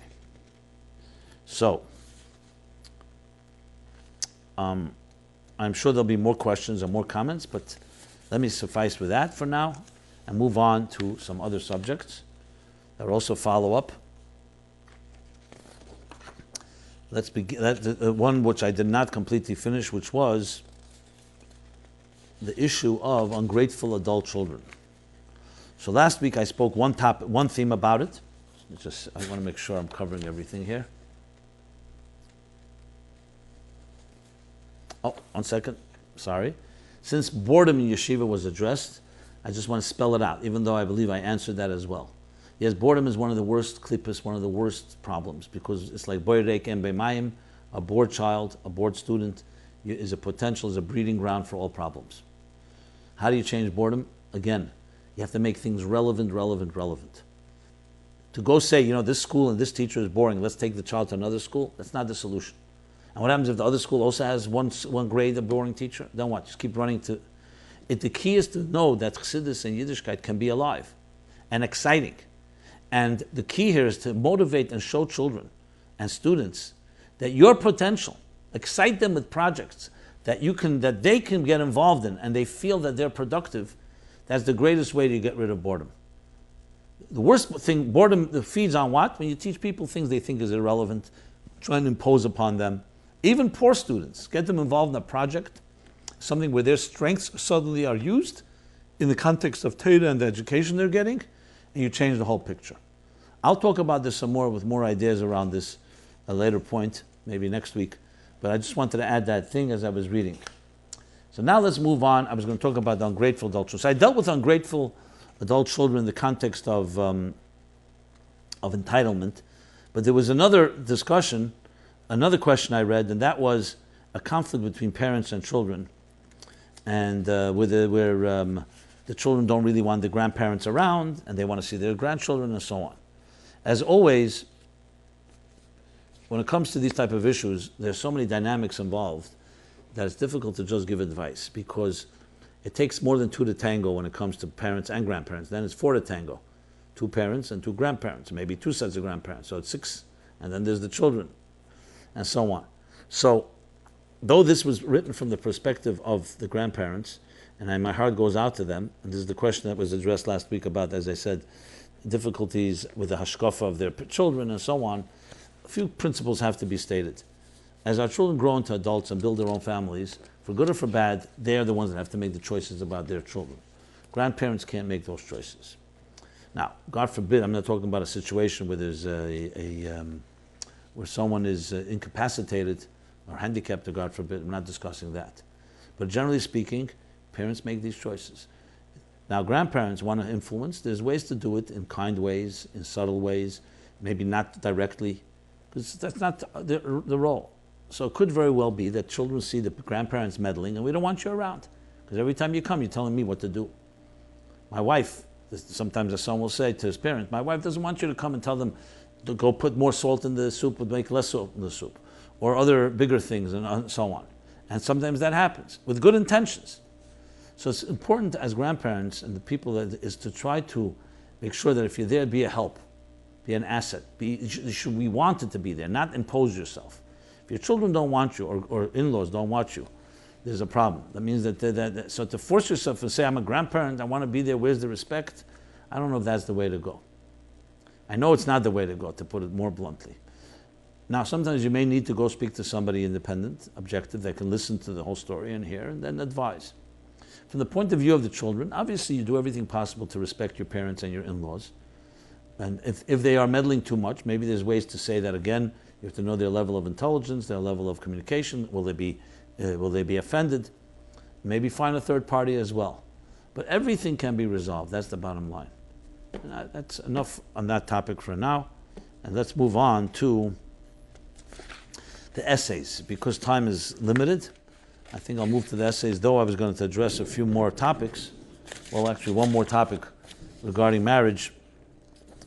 So, I'm sure there'll be more questions and more comments, but let me suffice with that for now and move on to some other subjects that are also follow up. Let's begin. The one which I did not completely finish, which was the issue of ungrateful adult children. So last week I spoke one theme about it. I want to make sure I'm covering everything here. Oh, 1 second. Sorry. Since boredom in yeshiva was addressed, I just want to spell it out, even though I believe I answered that as well. Yes, boredom is one of the worst klippos, one of the worst problems, because it's like boirek en b'mayim, a bored child, a bored student, is a breeding ground for all problems. How do you change boredom? Again, You have to make things relevant. To go say, this school and this teacher is boring, let's take the child to another school, that's not the solution. And what happens if the other school also has one grade, a boring teacher? Then what? Just keep running to it. The key is to know that Chassidus and Yiddishkeit can be alive and exciting. And the key here is to motivate and show children and students that your potential, excite them with projects that they can get involved in, and they feel that they're productive. That's the greatest way to get rid of boredom. The worst thing, boredom feeds on what? When you teach people things they think is irrelevant, try and impose upon them. Even poor students, get them involved in a project, something where their strengths suddenly are used in the context of Torah and the education they're getting, and you change the whole picture. I'll talk about this some more with more ideas around this at a later point, maybe next week, but I just wanted to add that thing as I was reading. So now let's move on. I was going to talk about the ungrateful adult children. So I dealt with ungrateful adult children in the context of entitlement, but there was another discussion, another question I read, and that was a conflict between parents and children, and where the children don't really want the grandparents around, and they want to see their grandchildren, and so on. As always, when it comes to these type of issues, there's so many dynamics involved that it's difficult to just give advice, because it takes more than two to tango when it comes to parents and grandparents. Then it's four to tango. 2 parents and 2 grandparents, maybe 2 sets of grandparents. So it's 6, and then there's the children, and so on. So, though this was written from the perspective of the grandparents, and my heart goes out to them, and this is the question that was addressed last week about, as I said, difficulties with the hashkafa of their children and so on, a few principles have to be stated. As our children grow into adults and build their own families, for good or for bad, they are the ones that have to make the choices about their children. Grandparents can't make those choices. Now, God forbid, I'm not talking about a situation where there's where someone is incapacitated or handicapped, or God forbid. I'm not discussing that. But generally speaking, parents make these choices. Now, grandparents want to influence. There's ways to do it in kind ways, in subtle ways, maybe not directly, because that's not the role. So it could very well be that children see the grandparents meddling, and we don't want you around, because every time you come, you're telling me what to do. My wife, sometimes a son will say to his parents, my wife doesn't want you to come and tell them to go put more salt in the soup, but make less salt in the soup, or other bigger things, and so on. And sometimes that happens, with good intentions. So it's important as grandparents and the people that is to try to make sure that if you're there, be a help, be an asset. Should we want it to be there, not impose yourself. If your children don't want you, or in-laws don't want you, there's a problem. That means that so to force yourself and say, I'm a grandparent, I want to be there, where's the respect? I don't know if that's the way to go. I know it's not the way to go, to put it more bluntly. Now, sometimes you may need to go speak to somebody independent, objective, that can listen to the whole story and hear, and then advise. From the point of view of the children, obviously you do everything possible to respect your parents and your in-laws. And if they are meddling too much, maybe there's ways to say that again. You have to know their level of intelligence, their level of communication. Will they be offended? Maybe find a third party as well. But everything can be resolved. That's the bottom line. And that's enough on that topic for now. And let's move on to the essays. Because time is limited, I think I'll move to the essays, though I was going to address a few more topics. Well, actually, one more topic regarding marriage.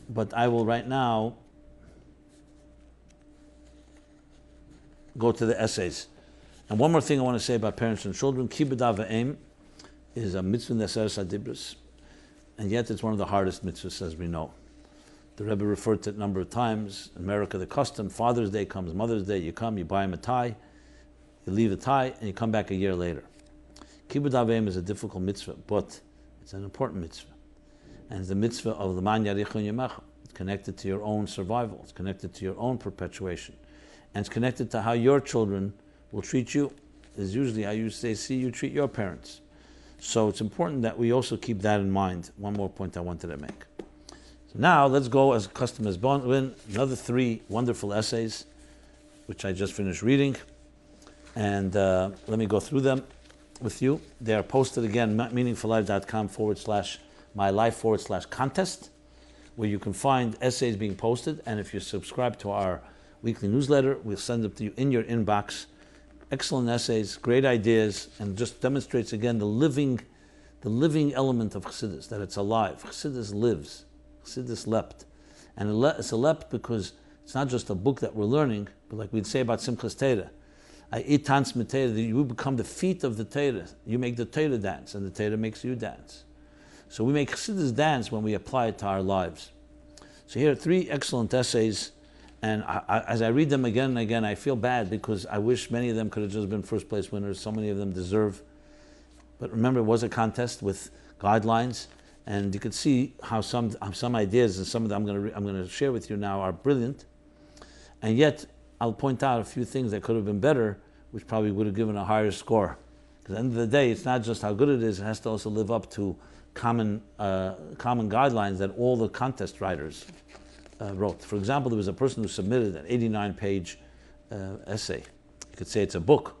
But I will right now go to the essays. And one more thing I want to say about parents and children. Kibud v'em is a mitzvah neseres adibros, and yet it's one of the hardest mitzvahs, as we know. The Rebbe referred to it a number of times. In America, the custom, Father's Day comes, Mother's Day, you come, you buy him a tie, you leave the tie, and you come back a year later. Kibud v'em is a difficult mitzvah, but it's an important mitzvah. And it's the mitzvah of l'man yarichon yemacha. It's connected to your own survival. It's connected to your own perpetuation. And it's connected to how your children will treat you. Is usually how you see you treat your parents. So it's important that we also keep that in mind. One more point I wanted to make. So now let's go, as custom has been, another 3 wonderful essays, which I just finished reading. And let me go through them with you. They are posted again, meaningfullife.com/MyLife/contest, where you can find essays being posted. And if you subscribe to our weekly newsletter, we'll send them to you in your inbox. Excellent essays, great ideas, and just demonstrates again the living the living element of Chassidus, that it's alive. Chassidus lives. Chassidus leapt. And it's a leapt because it's not just a book that we're learning, but like we'd say about Simchas Torah. I eat tanz mit Torah, you become the feet of the Torah. You make the Torah dance, and the Torah makes you dance. So we make Chassidus dance when we apply it to our lives. So here are 3 excellent essays, and as I read them again and again, I feel bad because I wish many of them could have just been first place winners. So many of them deserve. But remember, it was a contest with guidelines, and you could see how some ideas and some of them I'm going to share with you now are brilliant, and yet I'll point out a few things that could have been better, which probably would have given a higher score. Because at the end of the day, it's not just how good it is; it has to also live up to common guidelines that all the contest writers wrote. For example, there was a person who submitted an 89-page essay. You could say it's a book.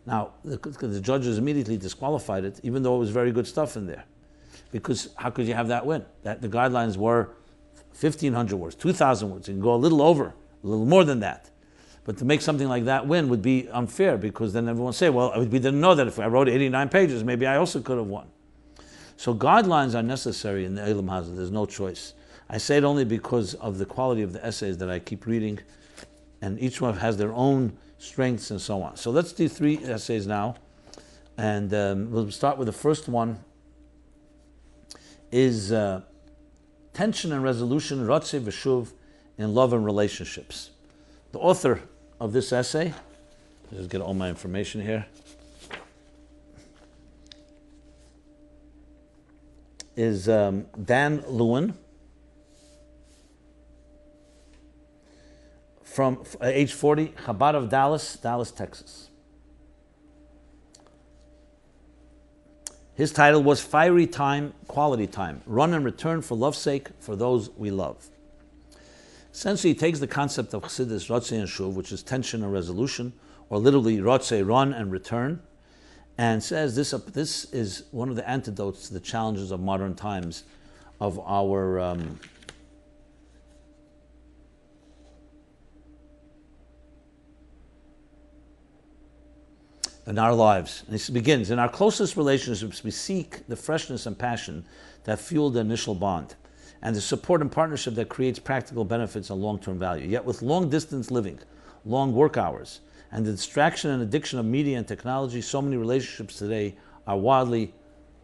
Now, the judges immediately disqualified it, even though it was very good stuff in there. Because how could you have that win? That the guidelines were 1,500 words, 2,000 words. You can go a little over, a little more than that. But to make something like that win would be unfair, because then everyone would say, well, we didn't know that if I wrote 89 pages, maybe I also could have won. So guidelines are necessary in the Elam Hazard. There's no choice. I say it only because of the quality of the essays that I keep reading, and each one has their own strengths and so on. So let's do 3 essays now, and we'll start with the first one. Is tension and resolution, Rotzo v'shuv, in love and relationships. The author of this essay, I'll just get all my information here, is Dan Lewin, from age 40, Chabad of Dallas, Texas. His title was Fiery Time, Quality Time, Run and Return for Love's Sake, for those we love. Essentially, he takes the concept of Chassidus, Rotzo and Shuv, which is tension and resolution, or literally Rotzo, run and return, and says this is one of the antidotes to the challenges of modern times, of our in our lives. And he begins, in our closest relationships, we seek the freshness and passion that fuel the initial bond, and the support and partnership that creates practical benefits and long-term value. Yet with long-distance living, long work hours, and the distraction and addiction of media and technology, so many relationships today are wildly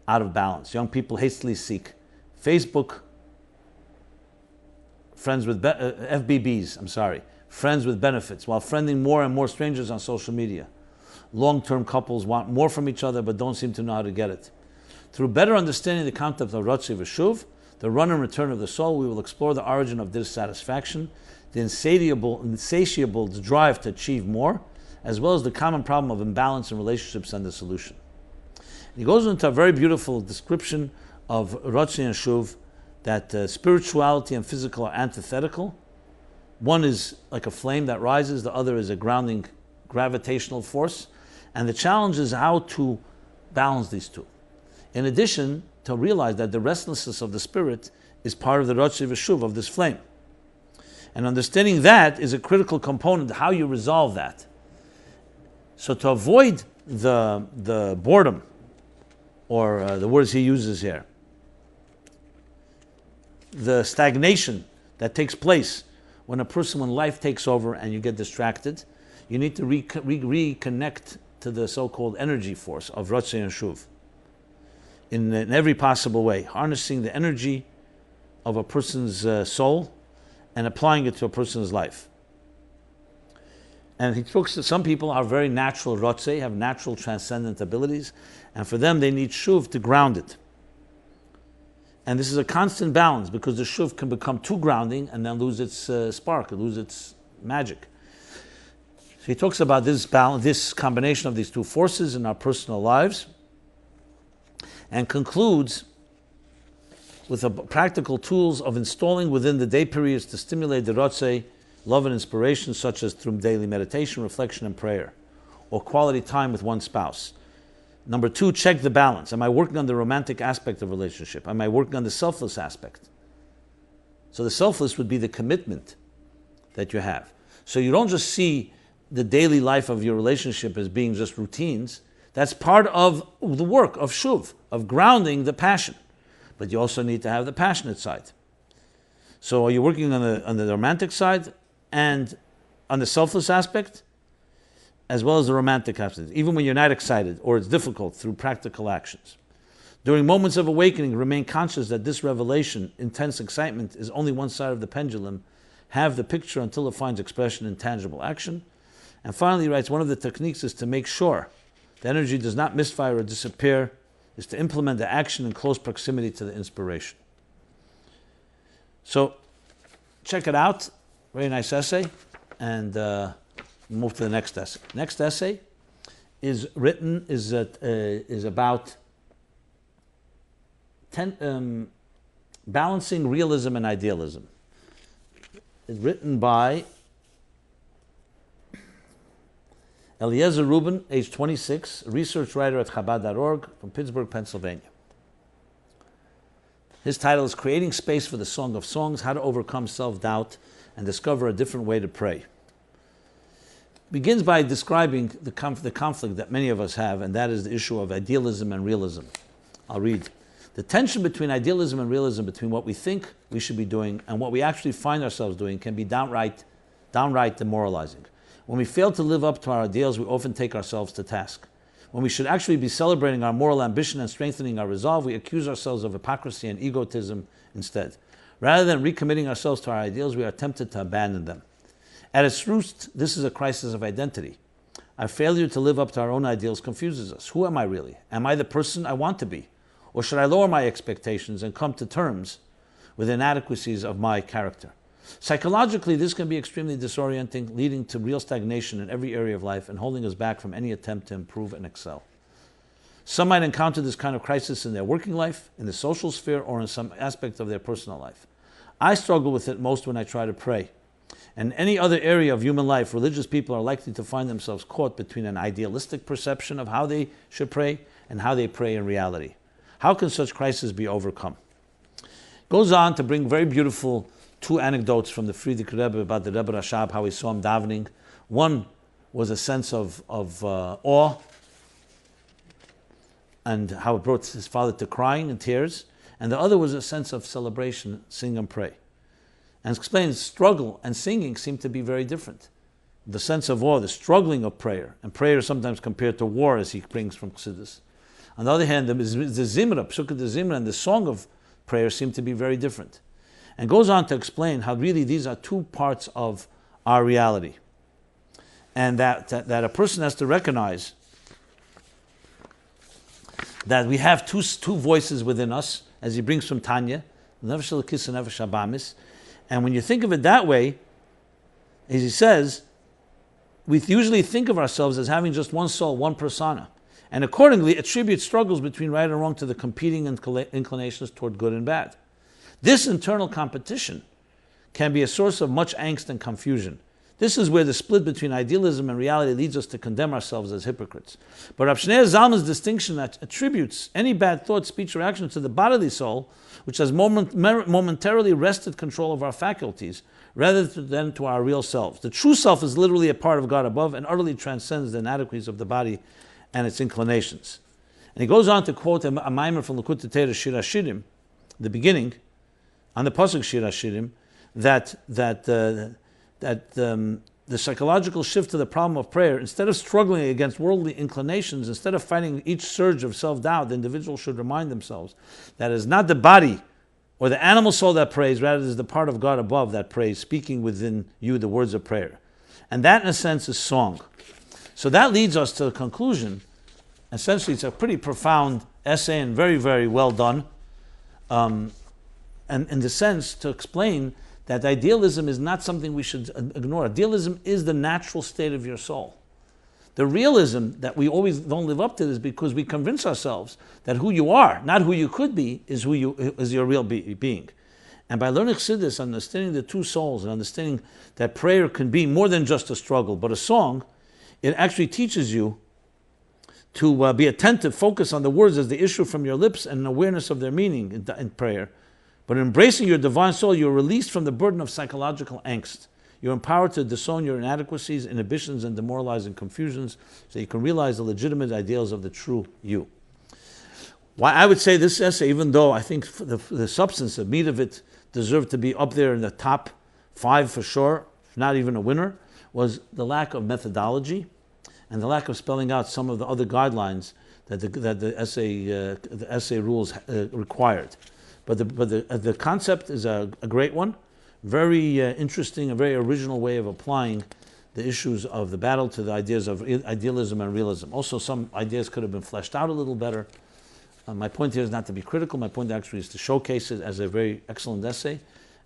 out of balance. Young people hastily seek Facebook, friends with friends with benefits, while friending more and more strangers on social media. Long-term couples want more from each other but don't seem to know how to get it. Through better understanding the concept of Rotzo v'shuv, the run and return of the soul, we will explore the origin of dissatisfaction, the insatiable drive to achieve more, as well as the common problem of imbalance in relationships and the solution. He goes into a very beautiful description of Rotzo and Shuv, that spirituality and physical are antithetical. One is like a flame that rises, the other is a grounding gravitational force. And the challenge is how to balance these two. In addition, to realize that the restlessness of the spirit is part of the Rotzo v'shuv of this flame. And understanding that is a critical component, how you resolve that. So to avoid the boredom, or the words he uses here, the stagnation that takes place when life takes over and you get distracted, you need to reconnect to the so-called energy force of Rotzo and Shuv in every possible way, harnessing the energy of a person's soul and applying it to a person's life. And he talks that some people are very natural Rotzo, have natural transcendent abilities, and for them they need Shuv to ground it. And this is a constant balance, because the Shuv can become too grounding and then lose its spark, lose its magic. So he talks about this balance, this combination of these two forces in our personal lives, and concludes with the practical tools of installing within the day periods to stimulate the Rotzo, love and inspiration, such as through daily meditation, reflection, and prayer, or quality time with one spouse. Number 2, check the balance. Am I working on the romantic aspect of relationship? Am I working on the selfless aspect? So the selfless would be the commitment that you have. So you don't just see the daily life of your relationship as being just routines. That's part of the work of shuv, of grounding the passion. But you also need to have the passionate side. So are you working on the romantic side and on the selfless aspect, as well as the romantic aspect, even when you're not excited or it's difficult, through practical actions. During moments of awakening, remain conscious that this revelation, intense excitement, is only one side of the pendulum. Have the picture until it finds expression in tangible action. And finally, he writes, one of the techniques is to make sure the energy does not misfire or disappear, is to implement the action in close proximity to the inspiration. So, check it out. Very nice essay. And move to the next essay. Next essay is about balancing realism and idealism. It's written by Eliezer Rubin, age 26, a research writer at Chabad.org from Pittsburgh, Pennsylvania. His title is Creating Space for the Song of Songs, How to Overcome Self-Doubt and Discover a Different Way to Pray. Begins by describing the conflict that many of us have, and that is the issue of idealism and realism. I'll read. The tension between idealism and realism, between what we think we should be doing and what we actually find ourselves doing, can be downright demoralizing. When we fail to live up to our ideals, we often take ourselves to task. When we should actually be celebrating our moral ambition and strengthening our resolve, we accuse ourselves of hypocrisy and egotism instead. Rather than recommitting ourselves to our ideals, we are tempted to abandon them. At its root, this is a crisis of identity. Our failure to live up to our own ideals confuses us. Who am I really? Am I the person I want to be? Or should I lower my expectations and come to terms with inadequacies of my character? Psychologically, this can be extremely disorienting, leading to real stagnation in every area of life and holding us back from any attempt to improve and excel. Some might encounter this kind of crisis in their working life, in the social sphere, or in some aspect of their personal life. I struggle with it most when I try to pray. In any other area of human life, religious people are likely to find themselves caught between an idealistic perception of how they should pray and how they pray in reality. How can such crises be overcome? Goes on to bring very beautiful two anecdotes from the Friedrich Rebbe about the Rebbe Rashab, how he saw him davening. One was a sense of awe, and how it brought his father to crying and tears. And the other was a sense of celebration, sing and pray. And explains struggle and singing seem to be very different. The sense of awe, the struggling of prayer, and prayer is sometimes compared to war, as he brings from Chassidus. On the other hand, the Zimra, Psukkah the Zimra, and the song of prayer seem to be very different. And goes on to explain how really these are two parts of our reality. And that a person has to recognize that we have two voices within us, as he brings from Tanya, Nefesh Elokis and Nefesh Habamis. And when you think of it that way, as he says, we usually think of ourselves as having just one soul, one persona, and accordingly attribute struggles between right and wrong to the competing inclinations toward good and bad. This internal competition can be a source of much angst and confusion. This is where the split between idealism and reality leads us to condemn ourselves as hypocrites. But Rav Shneir Zalman's distinction that attributes any bad thought, speech, or action to the bodily soul, which has momentarily wrested control of our faculties, rather than to our real selves. The true self is literally a part of God above and utterly transcends the inadequacies of the body and its inclinations. And he goes on to quote a maimer from Likutei Torah Shir HaShirim, the beginning, on the pasuk Shir HaShirim, that the psychological shift to the problem of prayer, instead of struggling against worldly inclinations, instead of fighting each surge of self-doubt, the individual should remind themselves that it is not the body or the animal soul that prays, rather it is the part of God above that prays, speaking within you the words of prayer. And that, in a sense, is song. So that leads us to the conclusion. Essentially, it's a pretty profound essay and very, very well done. And in the sense to explain that idealism is not something we should ignore. Idealism is the natural state of your soul. The realism that we always don't live up to is because we convince ourselves that who you are, not who you could be, is your real being. And by learning Chassidus, understanding the two souls, and understanding that prayer can be more than just a struggle, but a song, it actually teaches you to be attentive, focus on the words as they issue from your lips, and an awareness of their meaning in prayer. But in embracing your divine soul, you're released from the burden of psychological angst. You're empowered to disown your inadequacies, inhibitions, and demoralizing confusions so you can realize the legitimate ideals of the true you. Why I would say this essay, even though I think the substance, the meat of it, deserved to be up there in the top 5 for sure, not even a winner, was the lack of methodology and the lack of spelling out some of the other guidelines that the essay rules required. But the concept is a great one, very interesting, a very original way of applying the issues of the battle to the ideas of idealism and realism. Also, some ideas could have been fleshed out a little better. My point here is not to be critical. My point actually is to showcase it as a very excellent essay,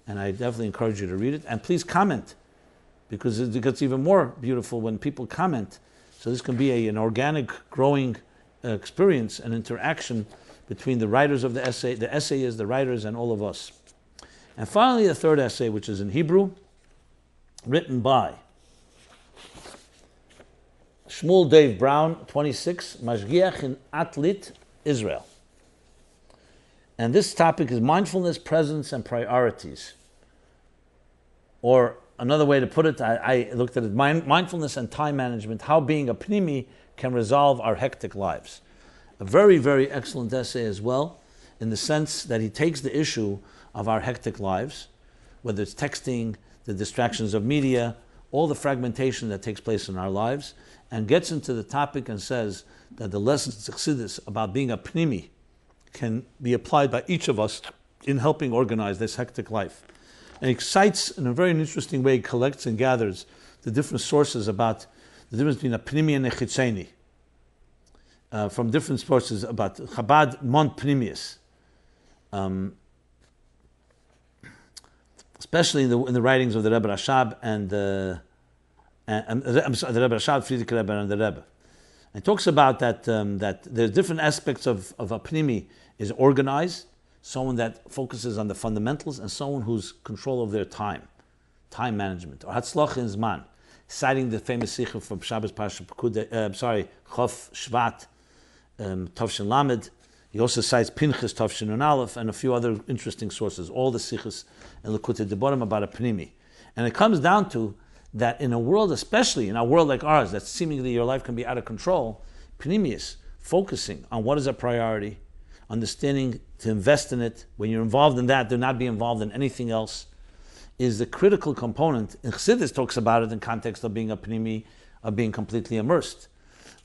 and I definitely encourage you to read it. And please comment, because it gets even more beautiful when people comment. So this can be an organic, growing experience and interaction between the writers of the essayists, the writers, and all of us. And finally, the third essay, which is in Hebrew, written by Shmuel Dave Brown, 26, Mashgiach in Atlit, Israel. And this topic is mindfulness, presence, and priorities. Or another way to put it, I looked at it, mindfulness and time management, how being a Pnimi can resolve our hectic lives. A very, very excellent essay as well, in the sense that he takes the issue of our hectic lives, whether it's texting, the distractions of media, all the fragmentation that takes place in our lives, and gets into the topic and says that the lessons of Chassidus about being a Pnimi can be applied by each of us in helping organize this hectic life. And he cites, in a very interesting way, collects and gathers the different sources about the difference between a Pnimi and a Chitzeni, from different sources about Chabad Mon Pnimius, especially in the writings of the Rebbe Rashab and the Rebbe Rashab, Friedrich Rebbe, and the Rebbe. It talks about that there's different aspects of a Pnimi is organized, someone that focuses on the fundamentals, and someone who's control of their time management, or Hatzlach in Zman, citing the famous psyche from Shabbos Parashat Chof Shvat, Tavshin Lamed. He also cites Pinchas, Tavshin and Aleph, and a few other interesting sources, all the sichos in Likutei Boredom about a Pnimi. And it comes down to that in a world, especially in a world like ours, that seemingly your life can be out of control, Pnimius, focusing on what is a priority, understanding to invest in it. When you're involved in that, do not be involved in anything else, is the critical component. And Chassidus talks about it in context of being a Pnimi, of being completely immersed.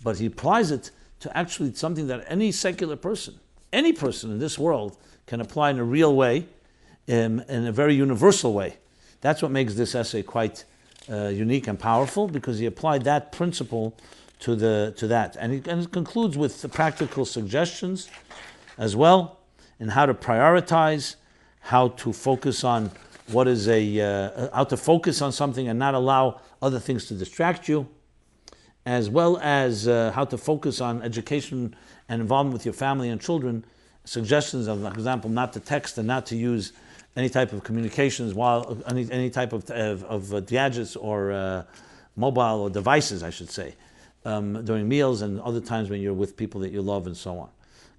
But he applies it to actually something that any secular person, any person in this world can apply in a real way, in a very universal way. That's what makes this essay quite unique and powerful, because he applied that principle to that. And he concludes with the practical suggestions as well, in how to prioritize, how to focus on what is how to focus on something and not allow other things to distract you, as well as how to focus on education and involvement with your family and children. Suggestions of, for example, not to text and not to use any type of communications while any type of gadgets or mobile or devices, I should say, during meals and other times when you're with people that you love and so on.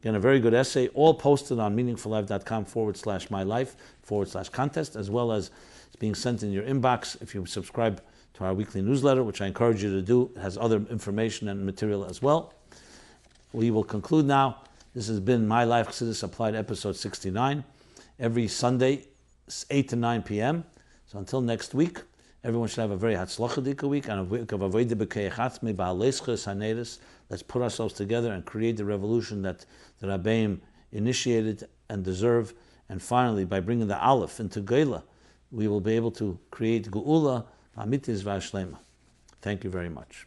Again, a very good essay, all posted on meaningfullife.com/myllife/contest, as well as it's being sent in your inbox if you subscribe to our weekly newsletter, which I encourage you to do. It has other information and material as well. We will conclude now. This has been My Life, Chassidus Applied, episode 69. Every Sunday, 8 to 9 p.m. So until next week, everyone should have a very hatzlachadik week and a week of avodah b'keichatzmi Behaalosecha saneres. Let's put ourselves together and create the revolution that the Rabbeim initiated and deserve. And finally, by bringing the Aleph into Geula, we will be able to create Geula, Amitis V'Ashlema. Thank you very much.